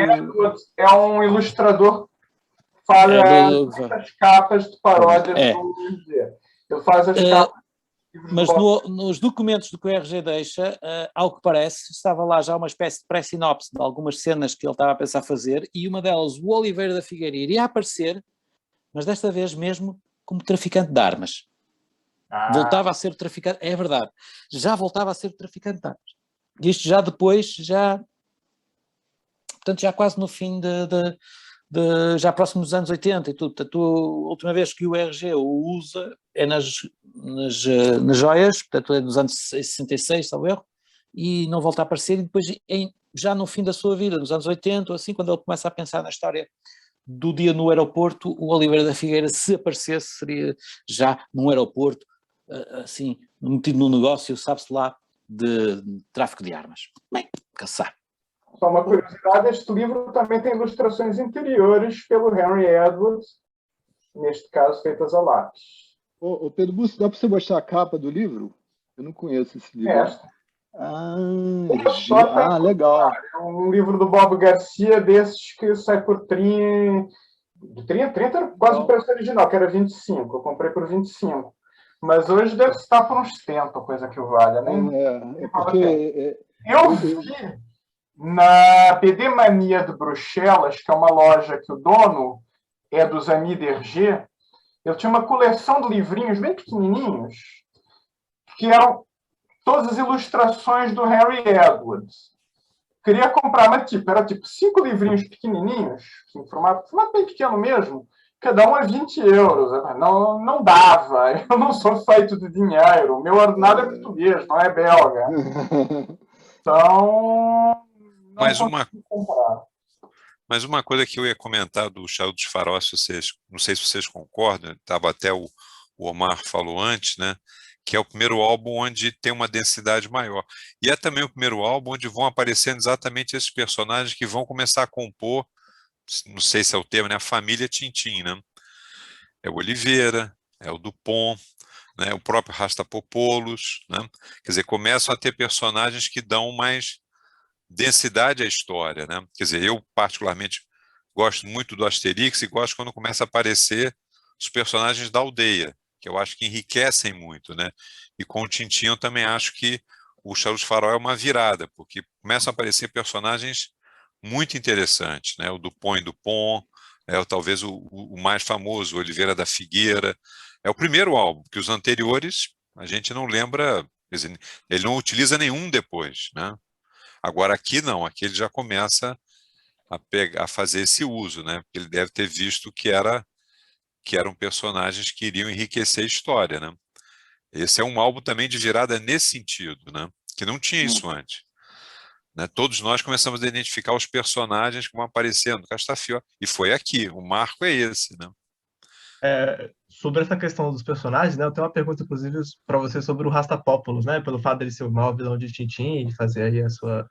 Edwards é um ilustrador que faz as capas de paródia do RG. Ele faz as capas. Mas nos documentos do que o RG deixa, ao que parece, estava lá já uma espécie de pré-sinopse de algumas cenas que ele estava a pensar fazer, e uma delas, o Oliveira da Figueira, iria aparecer, mas desta vez mesmo como traficante de armas. Voltava a ser traficante, é verdade, já voltava a ser traficante de armas. Isto já depois, portanto já quase no fim já próximo dos anos 80 e tudo. Portanto, a última vez que o RG o usa é nas joias, portanto é nos anos 66, salvo erro, e não volta a aparecer, e depois já no fim da sua vida, nos anos 80, assim, quando ele começa a pensar na história do dia no aeroporto, o Oliveira da Figueira, se aparecesse, seria já num aeroporto, assim, metido num negócio, sabe-se lá, de tráfico de armas. Bem, caçar. Só uma curiosidade, este livro também tem ilustrações interiores pelo Henry Edwards, neste caso feitas a lápis. Pedro Busso, dá para você mostrar a capa do livro? Eu não conheço esse livro. Esta. Legal. É um livro do Bob Garcia, desses que sai por 30, quase o preço original, que era 25. Eu comprei por 25. Mas hoje deve estar por uns 70, coisa que o valha, né? Eu vi na BD Mania de Bruxelas, que é uma loja que o dono é dos Amis d'Hergé, eu tinha uma coleção de livrinhos bem pequenininhos, que eram todas as ilustrações do Harry Edwards. Queria comprar, mas era tipo 5 livrinhos pequenininhos, em formato bem pequeno mesmo, cada um é 20 euros. Não, não dava, eu não sou feito de dinheiro, meu ordenado é português, não é belga. Então, não consigo comprar. Mas uma coisa que eu ia comentar do Charutos dos Faróis, não sei se vocês concordam, estava até o Omar falou antes, né? Que é o primeiro álbum onde tem uma densidade maior. E é também o primeiro álbum onde vão aparecendo exatamente esses personagens que vão começar a compor, não sei se é o termo, né? A família Tintim, né? É o Oliveira, é o Dupont, né? O próprio Rastapopoulos, né? Quer dizer, começam a ter personagens que dão mais densidade à história, né? Quer dizer, eu particularmente gosto muito do Asterix e gosto quando começa a aparecer os personagens da aldeia, que eu acho que enriquecem muito, né? E com o Tintin eu também acho que o Charutos do Faraó é uma virada, porque começam a aparecer personagens muito interessantes, né? O Dupont e Dupont, talvez o mais famoso, o Oliveira da Figueira. É o primeiro álbum, porque os anteriores a gente não lembra, quer dizer, ele não utiliza nenhum depois, né? Agora aqui não, aqui ele já começa a fazer esse uso, né? Porque ele deve ter visto que eram personagens que iriam enriquecer a história, né? Esse é um álbum também de virada nesse sentido, né? Que não tinha isso antes. Né? Todos nós começamos a identificar os personagens que vão aparecendo, Castafiore, e foi aqui, o marco é esse, né? Sobre essa questão dos personagens, né? Eu tenho uma pergunta, inclusive, para você sobre o Rastapopoulos, né? Pelo fato dele ser o maior vilão de Tintin e fazer aí a sua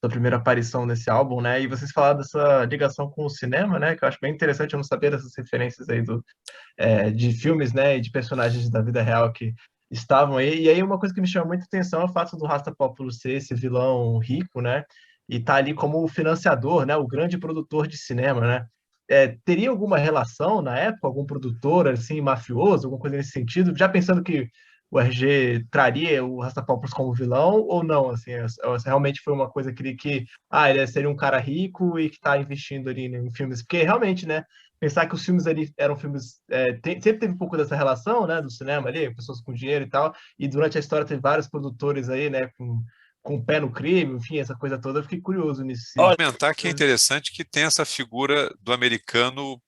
primeira aparição nesse álbum, né? E vocês falaram dessa ligação com o cinema, né? Que eu acho bem interessante, eu não sabia dessas referências aí de filmes, né? E de personagens da vida real que estavam aí. E aí uma coisa que me chama muita atenção é o fato do Rastapopoulos ser esse vilão rico, né? E tá ali como o financiador, né? O grande produtor de cinema, né? Teria alguma relação na época, algum produtor assim mafioso, alguma coisa nesse sentido? Já pensando que o RG traria o Rastapopoulos como vilão ou não? Assim, realmente foi uma coisa que ele seria um cara rico e que está investindo ali em filmes, porque realmente, né? Pensar que os filmes ali eram filmes sempre teve um pouco dessa relação, né? Do cinema ali, pessoas com dinheiro e tal. E durante a história teve vários produtores aí, né? Com o pé no crime, enfim, essa coisa toda. Eu fiquei curioso nisso. Comentar que é interessante que tem essa figura do americano,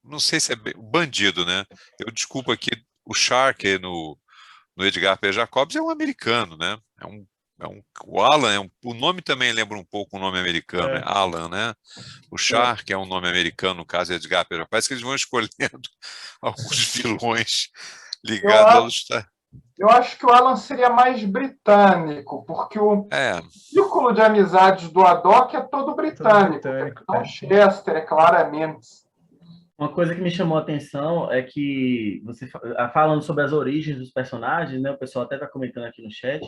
não sei se é o bandido, né? Eu desculpo aqui, o Shark no Edgar P. Jacobs é um americano, né? O Alan, o nome também lembra um pouco o nome americano, né? Alan, né? O Shark é um nome americano, no caso de Edgar P. Jacobs. Parece que eles vão escolhendo alguns vilões ligados aos Estados. Eu acho que o Alan seria mais britânico, porque o círculo de amizades do Haddock é todo britânico. Então, Chester é claramente. Uma coisa que me chamou a atenção é que você falando sobre as origens dos personagens, né? O pessoal até está comentando aqui no chat,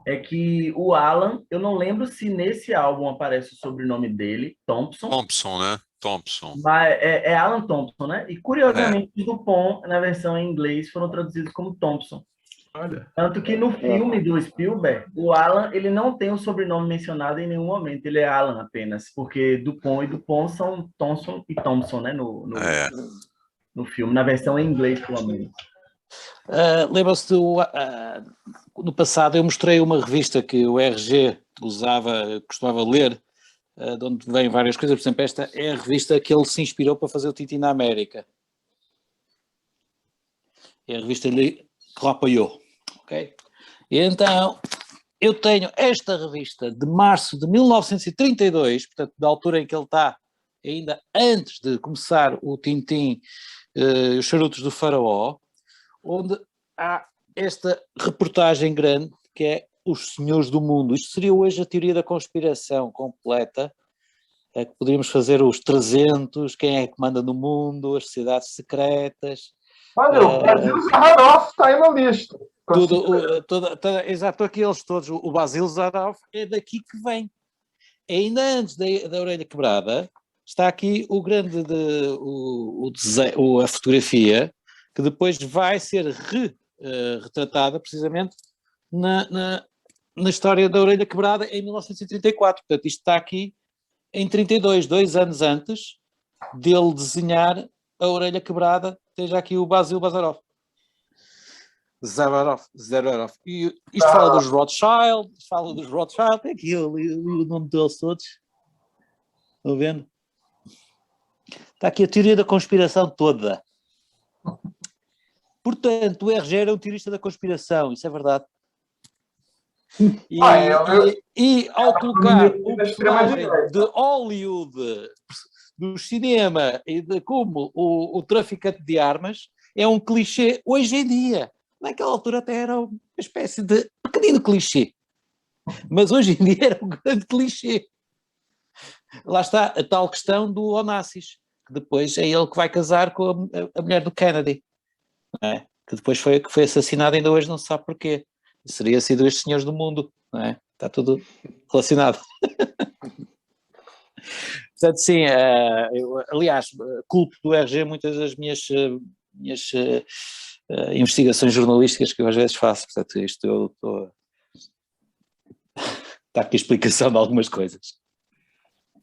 é que o Alan, eu não lembro se nesse álbum aparece o sobrenome dele, Thompson. Thompson, né? Thompson. Mas é Alan Thompson, né? E curiosamente, o Dupont, na versão em inglês, foram traduzidos como Thompson. Olha. Tanto que no filme do Spielberg, o Alan, ele não tem o sobrenome mencionado em nenhum momento, ele é Alan apenas, porque Dupont e Dupont são Thompson e Thompson, né, no filme, na versão em inglês, pelo menos. Lembra-se no passado eu mostrei uma revista que o RG costumava ler, de onde vêm várias coisas, por exemplo, esta é a revista que ele se inspirou para fazer o Tintin na América. É a revista que o apoiou, ok? E então, eu tenho esta revista de março de 1932, portanto, da altura em que ele está, ainda antes de começar o Tintin, os Charutos do Faraó, onde há esta reportagem grande, que é Os Senhores do Mundo. Isto seria hoje a teoria da conspiração completa, que poderíamos fazer os 300, quem é que manda no mundo, as sociedades secretas. Olha, o Basil Zaharoff está aí na lista. Exato, aqueles todos, o Basil Zaharoff é daqui que vem. Ainda antes da Orelha Quebrada, está aqui o grande, a fotografia, que depois vai ser retratada precisamente na história da Orelha Quebrada em 1934. Portanto, isto está aqui em 32, 2 anos antes dele desenhar a Orelha Quebrada, esteja aqui o Basil Zaharoff. E isto fala dos Rothschild, tem aqui o nome deles todos. Estão vendo? Está aqui a teoria da conspiração toda. Portanto, o RG era um teorista da conspiração, isso é verdade. E ao colocar o personagem de Hollywood, do cinema e de como o traficante de armas é um clichê hoje em dia. Naquela altura até era uma espécie de pequenino clichê. Mas hoje em dia era um grande clichê. Lá está a tal questão do Onassis, que depois é ele que vai casar com a mulher do Kennedy, não é? Que depois foi assassinado, ainda hoje não se sabe porquê. Seria sido estes senhores do mundo, não é? Está tudo relacionado. Portanto, sim, aliás, culpo do RG muitas das minhas investigações jornalísticas que eu às vezes faço. Portanto, isto eu estou... Está aqui a explicação de algumas coisas.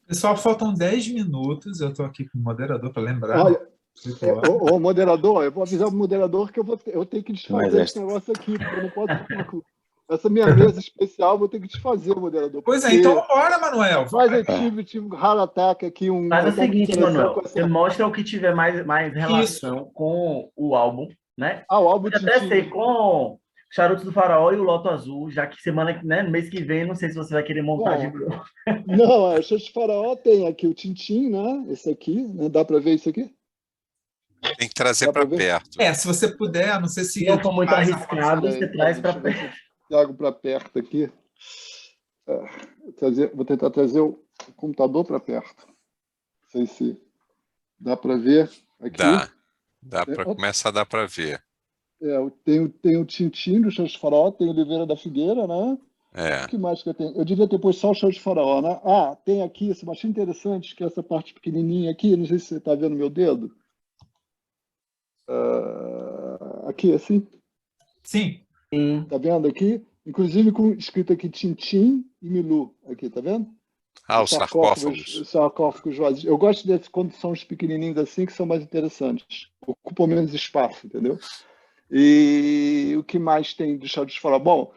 Pessoal, faltam 10 minutos, eu estou aqui com o moderador para lembrar. Olha, o moderador, eu vou avisar o moderador que eu tenho que desfazer esse negócio aqui, porque eu não posso... Essa minha mesa especial, vou ter que desfazer, moderador. Pois é, então bora, Manuel. Mas eu tive um raro ataque aqui. Faz o seguinte, Manuel, você mostra o que tiver mais relação com o álbum, né? O álbum pode até ser com Charutos do Faraó e o Loto Azul, já que semana, né, no mês que vem, não sei se você vai querer montar de novo. Não, o Charutos do Faraó tem aqui o Tintim, né? Esse aqui, né? Dá para ver isso aqui? Tem que trazer para perto. Se você puder, não sei se... Se não for muito arriscado, você traz para perto. Trago para perto aqui. Vou tentar trazer o computador para perto. Não sei se dá para ver aqui. Começa a dar para ver. Tem o Tintim do Charutos do Faraó, tem o Oliveira da Figueira, né? O que mais que eu tenho? Eu devia ter posto só o Charutos do Faraó, né? Tem aqui esse machinho interessante, que é essa parte pequenininha aqui, não sei se você está vendo meu dedo. Aqui, assim? Sim. Tá vendo aqui? Inclusive com escrito aqui Tintim e Milu. Aqui, tá vendo? Os sarcófagos. Os sarcófagos vazios. Eu gosto desses quando são os pequenininhos assim, que são mais interessantes. Ocupam menos espaço, entendeu? E o que mais tem do Charutos do Faraó? Bom,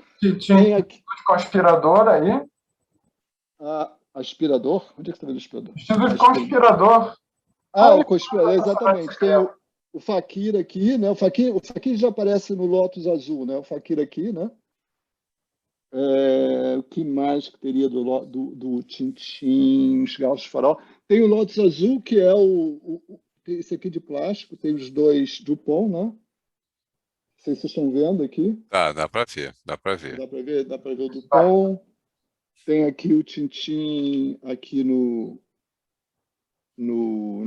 tem aqui... Conspirador aí. Aspirador? Onde é que você vê o aspirador? Vestido de conspirador. O conspirador, exatamente. Tem o Fakir aqui, né? O Fakir já aparece no Lotus Azul, né? O Fakir aqui, né? O que mais que teria do Tintim, os Galos de Faraó? Tem o Lotus Azul, que é esse aqui de plástico, tem os dois Dupont, né? Não sei se vocês estão vendo aqui. Dá para ver. Dá para ver o Dupont. Tem aqui o Tintim aqui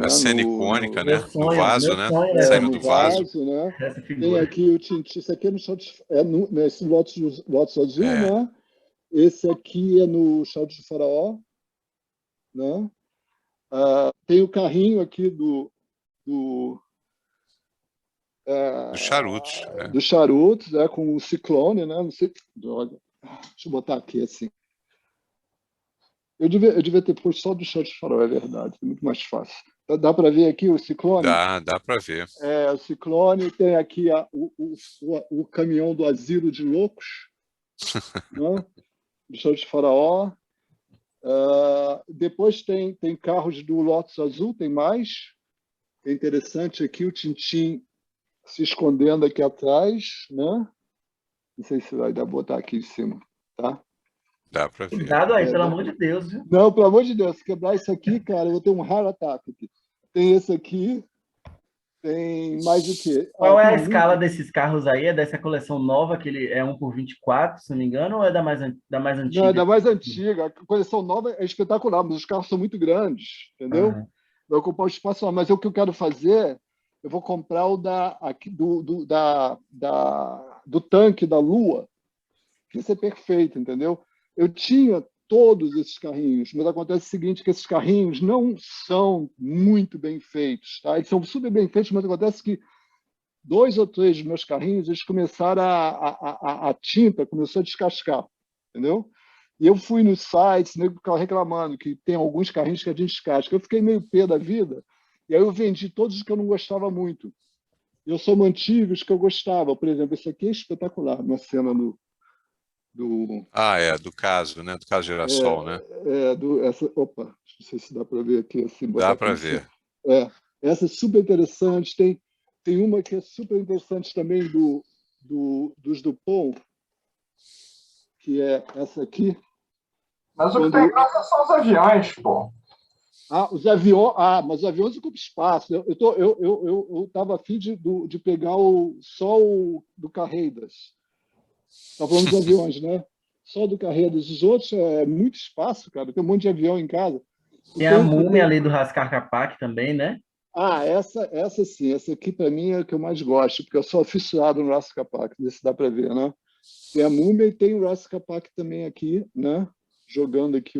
a cena icônica, né? No vaso, né? Saindo do vaso. Né? Tem aqui o Tintim. Isso aqui é nesse Lotus Azul, né? Esse aqui é no Charutos do Faraó, né? Tem o carrinho aqui do Charutos. Do Charutos, né? Com o Ciclone, né? Não sei. Droga. Deixa eu botar aqui assim. Eu devia ter posto só do Charutos do Faraó, é verdade. É muito mais fácil. Dá para ver aqui o Ciclone? Dá para ver. O Ciclone, tem aqui o caminhão do Asilo de Loucos, né? Do Charutos do Faraó. Depois tem carros do Lotus Azul, tem mais. É interessante aqui o Tintim se escondendo aqui atrás, né? Não sei se vai dar botar aqui em cima, tá? Dá para ver. Cuidado aí, pelo amor de Deus. Viu? Não, pelo amor de Deus, se quebrar isso aqui, cara, eu vou ter um raro ataque aqui. Tem esse aqui, tem mais o quê? Qual é a escala desses carros aí? É dessa coleção nova, que ele é 1 por 24, se não me engano, ou é da mais antiga? Não, é da mais antiga. A coleção nova é espetacular, mas os carros são muito grandes, entendeu? Vai ocupar o espaço lá. Mas o que eu quero fazer, eu vou comprar o do tanque da Lua, que isso é perfeito, entendeu? Eu tinha todos esses carrinhos, mas acontece o seguinte, que esses carrinhos não são muito bem feitos, tá? Eles são super bem feitos, mas acontece que 2 ou 3 dos meus carrinhos, eles começaram a tinta começou a descascar, entendeu? E eu fui nos sites, nego ficava reclamando que tem alguns carrinhos que a gente descasca. Eu fiquei meio pé da vida, e aí eu vendi todos os que eu não gostava muito. Eu só mantive os que eu gostava. Por exemplo, esse aqui é espetacular, uma cena do caso, né? Do caso Girassol, né? Opa, não sei se dá para ver aqui assim. Dá para ver. Essa é super interessante. Tem uma que é super interessante também dos Dupont, que é essa aqui. Mas o que tem graça são os aviões, pô. Os aviões. Mas os aviões ocupam espaço. Eu estava a fim de pegar só o do Carreiras. Está falando dos aviões, né? Só do Carreiras. Os outros é muito espaço, cara. Tem um monte de avião em casa. Tem a múmia ali do Raskar Kapak também, né? Essa sim. Essa aqui, para mim, é a que eu mais gosto, porque eu sou aficionado no Raskar Kapak. Não sei se dá para ver, né? Tem a múmia e tem o Raskar Kapak também aqui, né? Jogando aqui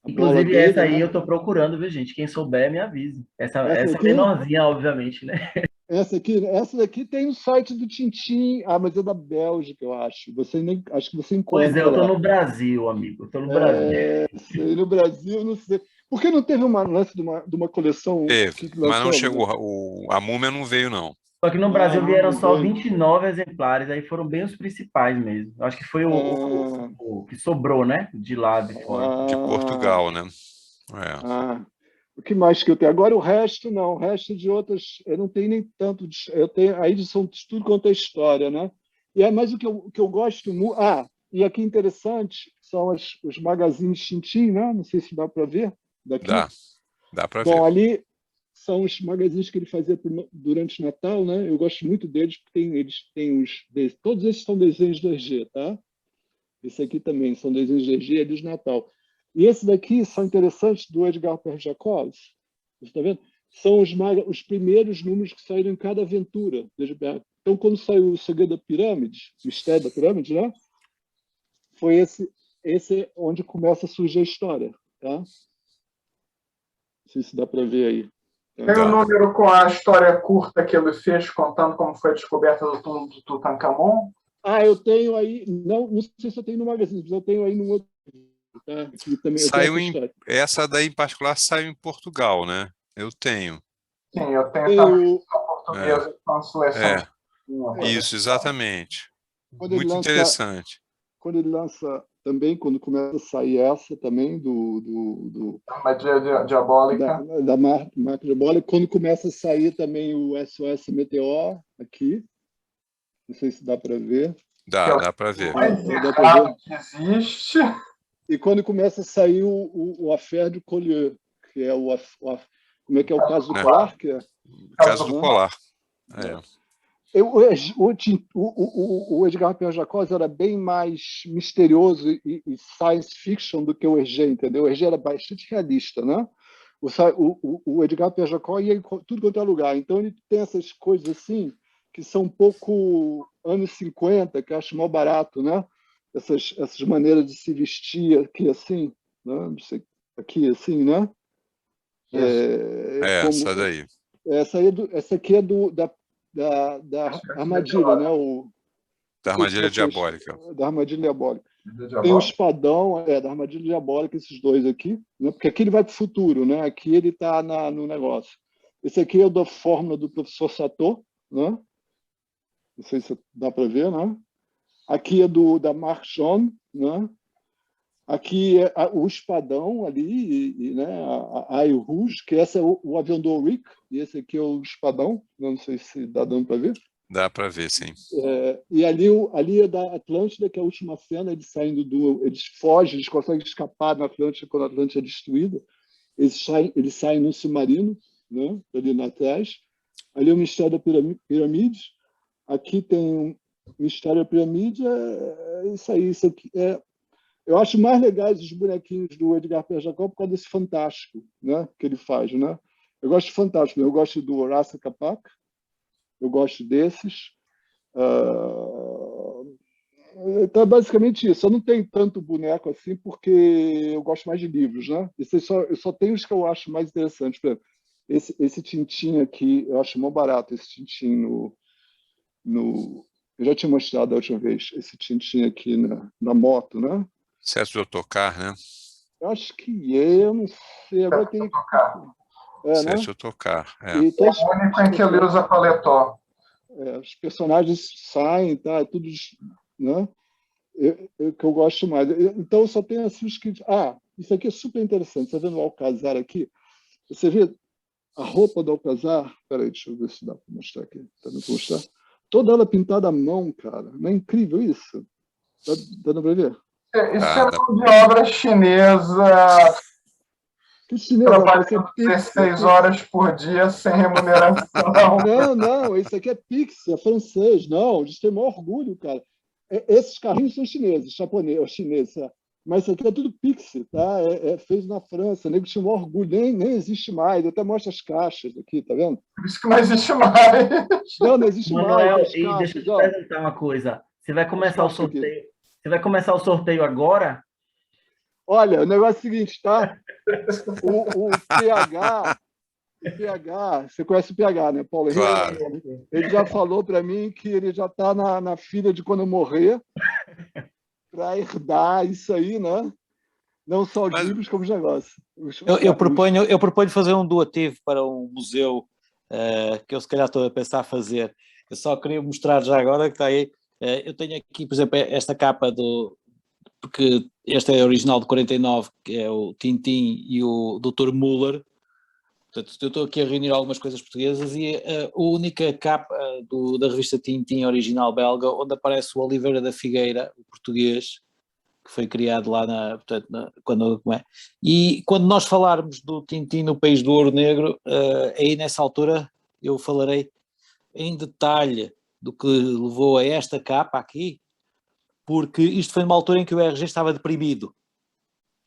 Inclusive, essa aí eu estou procurando, viu, gente? Quem souber, me avise. Essa menorzinha, obviamente, né? Essa daqui tem no site do Tintin. Mas é da Bélgica, eu acho. Acho que você encontra. Pois é, eu estou no Brasil, amigo. Estou no Brasil. No Brasil, não sei. Por que não teve uma lance de uma coleção? Mas não chegou. A múmia não veio, não. Só que no Brasil vieram só 29 exemplares, aí foram bem os principais mesmo. Acho que foi o que sobrou, né? De lá de fora. De Portugal, né? O que mais que eu tenho? Agora o resto não. O resto de outras, eu não tenho nem tanto. Eu tenho a edição de tudo quanto é história, né? Mas o que eu gosto muito. E aqui interessante são os magazines Tintin, né? Não sei se dá para ver daqui. Dá para ver. Bom, ali são os magazines que ele fazia durante o Natal, né? Eu gosto muito deles, porque eles têm todos esses são desenhos 2G, tá? Esse aqui também são desenhos 2G, é de Natal. E esse daqui são interessantes, do Edgar Perjacos. Você está vendo? São os primeiros números que saíram em cada aventura. Então, quando saiu o Segredo da Pirâmide, o Mistério da Pirâmide, né? Foi esse onde começa a surgir a história, tá? Não sei se dá para ver aí. Tem um número com a história curta que ele fez, contando como foi a descoberta do túmulo do Tutankhamon? Eu tenho aí, não sei se eu tenho no magazine, mas eu tenho aí no outro. Tá? Aqui também, essa daí em particular saiu em Portugal, né? Eu tenho. Sim, eu tenho também a portuguesa com a seleção. Isso, exatamente. Muito interessante. Quando ele lança também, quando começa a sair essa também Armadilha Diabólica. Da marca Diabólica, quando começa a sair também o SOS Meteor aqui. Não sei se dá para ver. Dá para ver. Dá para ver que existe. E quando começa a sair o Affaire de Collier, que é como é que é o caso do Colar? O caso do Colar. O Edgar Perjacos era bem mais misterioso e science fiction do que o Hergé, entendeu? O Hergé era bastante realista, né? O Edgar Perjacos ia em tudo quanto é lugar. Então, ele tem essas coisas assim que são um pouco anos 50, que eu acho mal barato, né? Essas maneiras de se vestir aqui assim, né? Aqui assim, né? Essa daí. Essa aqui é da armadilha, né? Da armadilha diabólica. Da armadilha diabólica. Tem o espadão, da armadilha diabólica, esses dois aqui, né? Porque aqui ele vai para o futuro, né? Aqui ele está no negócio. Esse aqui é o da fórmula do professor Sato, né? Não sei se dá para ver, né? Aqui é da Marc John, né? Aqui é o espadão ali, né? A Aile Rouge, que esse é o avião do Ulrich, e esse aqui é o espadão. Não sei se dá dando para ver. Dá para ver, sim. E ali é da Atlântida, que é a última cena, eles saindo eles fogem, eles conseguem escapar da Atlântida quando a Atlântida é destruída. Eles saem no submarino, né? Ali atrás. Ali é o Mistério da Pirâmide. Aqui tem o Mistério da Pirâmide. Isso aqui. Eu acho mais legais os bonequinhos do Edgar Perjacos por causa desse fantástico, né? Que ele faz, né? Eu gosto de fantástico. Eu gosto do Horácio Capac. Eu gosto desses. Então, é basicamente isso. Eu não tenho tanto boneco assim, porque eu gosto mais de livros, né? Eu só tenho os que eu acho mais interessantes. Por exemplo, esse Tintin aqui, eu acho mó barato, esse Tintin eu já tinha mostrado da última vez, esse Tintin aqui na moto, né? Certo de autocar, né? Eu acho que eu não sei. Agora tem... Certo de autocar, Então, é o único em que ele usa paletó. Os personagens saem, tá? É tudo, né? Que eu gosto mais. Então, eu só tenho assim os que... isso aqui é super interessante. Você vendo o Alcazar aqui? Você vê A roupa do Alcazar, peraí, deixa eu ver se dá para mostrar aqui. Tá dando para mostrar? Toda ela pintada à mão, cara. Não é incrível isso? Tá dando para ver? Isso é mão de obra chinesa. Que chinesa? Trabalhando 16 horas por dia sem remuneração. Não, isso aqui é Pix, é francês. Não, a gente tem o maior orgulho, cara. Esses carrinhos são chineses, japoneses, ou chineses, mas isso aqui é tudo Pix, tá? É feito na França, o nego tinha o maior orgulho, nem existe mais. Eu até mostro as caixas aqui, tá vendo? Por isso que não existe mais. Não existe Manuel, mais. e deixa eu te perguntar uma coisa. Você vai começar o sorteio? Você vai começar o sorteio agora? Olha, o negócio é o seguinte, tá? O PH, você conhece o PH, né, Paulo? Claro. Ele já falou para mim que ele já está na fila de quando eu morrer para herdar isso aí, né? Não só os livros, como os negócios. Eu proponho fazer um doativo para um museu que eu se calhar estou a pensar a fazer. Eu só queria mostrar já agora que está aí. Eu tenho aqui, por exemplo, esta capa porque este é original de 49, que é o Tintin e o Dr. Muller. Portanto, eu estou aqui a reunir algumas coisas portuguesas e a única capa da revista Tintin original belga, onde aparece o Oliveira da Figueira, o português, que foi criado lá E quando nós falarmos do Tintin no País do Ouro Negro, aí nessa altura eu falarei em detalhe do que levou a esta capa aqui, porque isto foi numa altura em que o RG estava deprimido.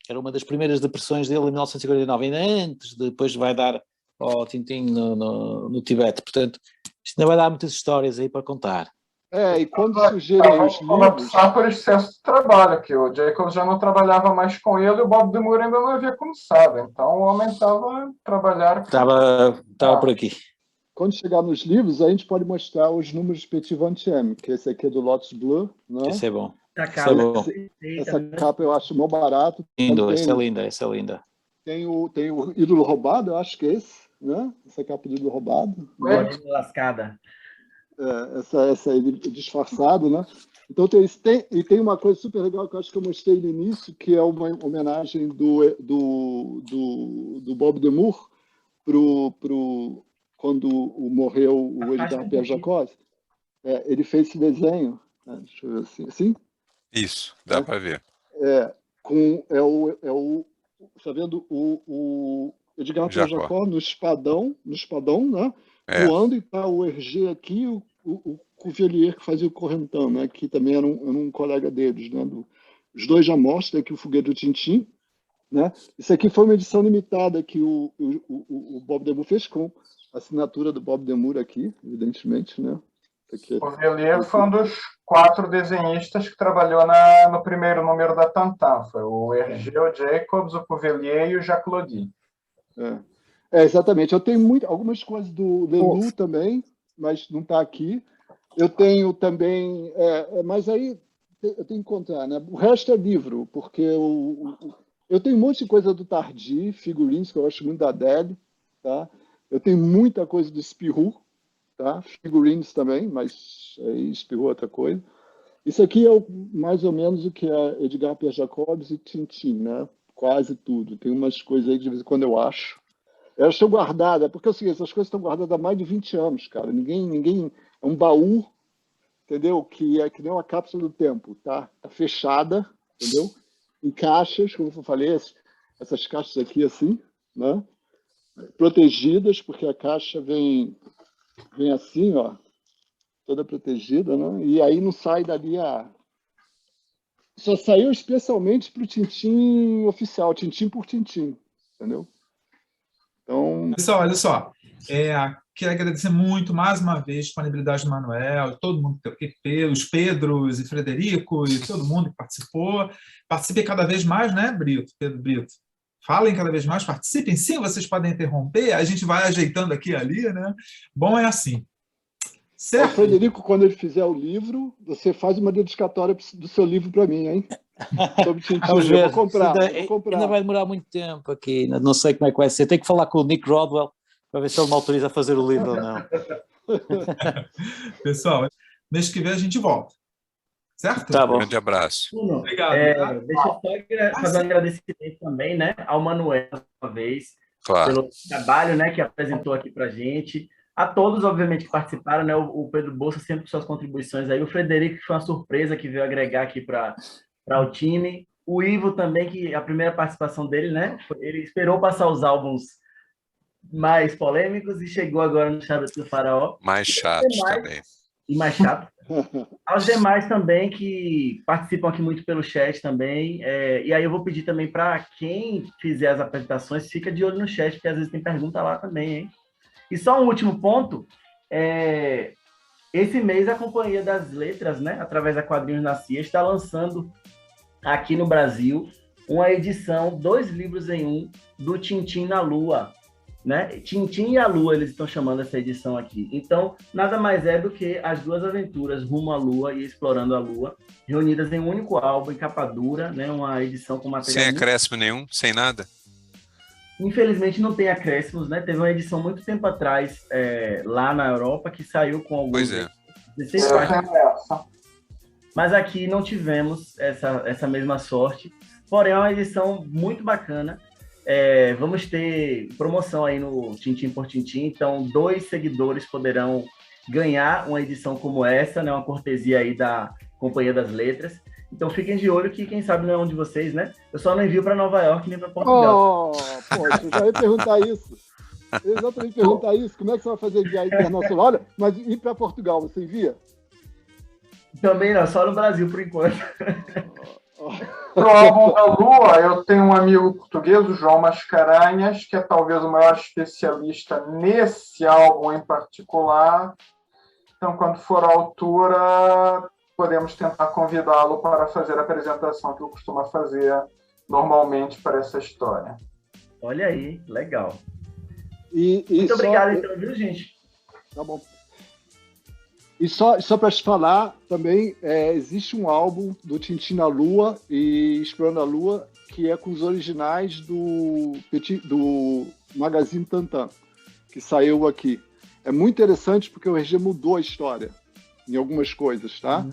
Era uma das primeiras depressões dele em 1949, ainda antes, depois vai dar ao Tintin no Tibete. Portanto, isto ainda vai dar muitas histórias aí para contar. E quando surgirem os livros... Colapsar por excesso de trabalho, que o Jacob já não trabalhava mais com ele e o Bob Demure ainda não havia começado. Então o homem estava a trabalhar... Estava por aqui. Quando chegar nos livros, a gente pode mostrar os números de Petit Vingtième, que esse aqui é do Lotus Bleu, né? Esse é bom. Essa capa eu acho mó barato. Lindo, essa é linda. Tem o Ídolo Roubado, eu acho que é esse, né? Essa capa do Ídolo Roubado. Lascada. Essa aí disfarçado, né? Então tem uma coisa super legal que eu acho que eu mostrei no início, que é uma homenagem do Bob Demure quando morreu o Edgar Pierre Jacques. Ele fez esse desenho. Deixa eu ver assim. Isso, dá para ver. Tá vendo o Edgar Pierre Jacques no espadão, né? Voando, e tá o Hergé aqui, o Cuvelier, que fazia o Correntin, né? Que também era um colega deles, né? Os dois já mostram aqui o foguete do Tintin, né? Isso aqui foi uma edição limitada que o Bob Demure fez com a assinatura do Bob Demure aqui, evidentemente, né? O Cuvelier foi um dos 4 desenhistas que trabalhou no primeiro número da Tintin. Foi o Hergé, o Jacobs, o Cuvelier e o Jacques Lodi. Exatamente. Eu tenho algumas coisas do Leloup também, mas não está aqui. Eu tenho também... mas aí eu tenho que encontrar, né? O resto é livro, porque eu tenho um monte de coisa do Tardy, figurines, que eu gosto muito da Adele, tá? Eu tenho muita coisa do Spirou, tá? Figurines também, mas aí Spirou é outra coisa. Isso aqui é mais ou menos o que é Edgar Pierre Jacques e Tintin, né? Quase tudo. Tem umas coisas aí que de vez em quando eu acho. Elas estão guardadas, porque é o seguinte, essas coisas estão guardadas há mais de 20 anos, cara. Ninguém... É um baú, entendeu? Que é que nem uma cápsula do tempo, tá? Tá fechada, entendeu? Em caixas, como eu falei, essas caixas aqui assim, né? Protegidas, porque a caixa vem assim, ó, toda protegida, né? E aí não sai dali Só saiu especialmente para o Tintin oficial, Tintin por Tintin, entendeu? Então... Pessoal, olha só, quero agradecer muito, mais uma vez, a disponibilidade do Manuel, todo mundo, os Pedros e Frederico e todo mundo que participou. Participem cada vez mais, né, Pedro Brito? Falem cada vez mais, participem. Sim, vocês podem interromper, a gente vai ajeitando aqui e ali, né? Bom, é assim. Certo? O Frederico, quando ele fizer o livro, você faz uma dedicatória do seu livro para mim, hein? Sobre Tintin. Vamos ver. Eu vou comprar. Ainda vai demorar muito tempo aqui, não sei como é que vai ser. Tenho que falar com o Nick Rodwell para ver se ele me autoriza a fazer o livro ou não. Pessoal, mês que vem a gente volta. Certo? Tá bom. Um grande abraço. Obrigado. Deixa eu só fazer um agradecimento também, né, ao Manuel, uma vez, pelo trabalho, né, que apresentou aqui para a gente. A todos, obviamente, que participaram, né? O Pedro Bolsa sempre com suas contribuições aí. O Frederico, que foi uma surpresa, que veio agregar aqui para o time. O Ivo também, que a primeira participação dele, né? Ele esperou passar os álbuns mais polêmicos e chegou agora no Charuto do Faraó. Mais chatos também. E mais chato. Aos demais também que participam aqui muito pelo chat também. E aí eu vou pedir também para quem fizer as apresentações, fica de olho no chat, porque às vezes tem pergunta lá também, hein? E só um último ponto, esse mês a Companhia das Letras, né, através da Quadrinhos na CIA, está lançando aqui no Brasil uma edição, 2 livros em 1, do Tintim na Lua, né? Tintim e a Lua, eles estão chamando essa edição aqui. Então, nada mais é do que as 2 aventuras, Rumo à Lua e Explorando a Lua, reunidas em um único álbum, em capa dura, né, uma edição com material... Sem acréscimo nenhum, sem nada? Infelizmente não tem acréscimos, né? Teve uma edição muito tempo atrás lá na Europa que saiu com alguns 16 páginas. Mas aqui não tivemos essa mesma sorte. Porém, é uma edição muito bacana. Vamos ter promoção aí no Tintim por Tintim. Então, 2 seguidores poderão ganhar uma edição como essa, né? Uma cortesia aí da Companhia das Letras. Então fiquem de olho que quem sabe não é um de vocês, né? Eu só não envio para Nova York nem para Portugal. Poxa, eu já ia perguntar isso. Eu exatamente perguntar isso. Como é que você vai fazer viagem internacional? Olha, mas ir para Portugal, você envia? Também não, só no Brasil por enquanto. Pro álbum da Lua, eu tenho um amigo português, o João Mascarenhas, que é talvez o maior especialista nesse álbum em particular. Então, quando for à altura, podemos tentar convidá-lo para fazer a apresentação que eu costumo fazer normalmente para essa história. Olha aí, legal. Muito obrigado, então, viu, gente? Tá bom. E só para te falar, também existe um álbum do Tintim na Lua e Explorando a Lua, que é com os originais do Magazine Tantan, que saiu aqui. É muito interessante porque o RG mudou a história em algumas coisas, tá?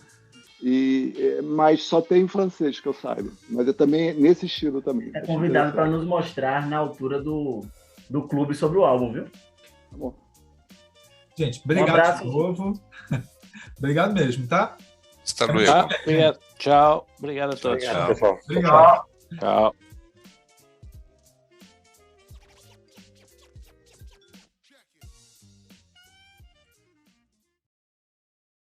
Mas só tem em francês, que eu saiba. Mas é também nesse estilo também. É convidado para nos mostrar na altura do clube sobre o álbum, viu? Tá bom. Gente, obrigado de novo. Obrigado mesmo, tá? Obrigado. Tchau. Obrigado a todos. Obrigado, pessoal. Obrigado. Tchau.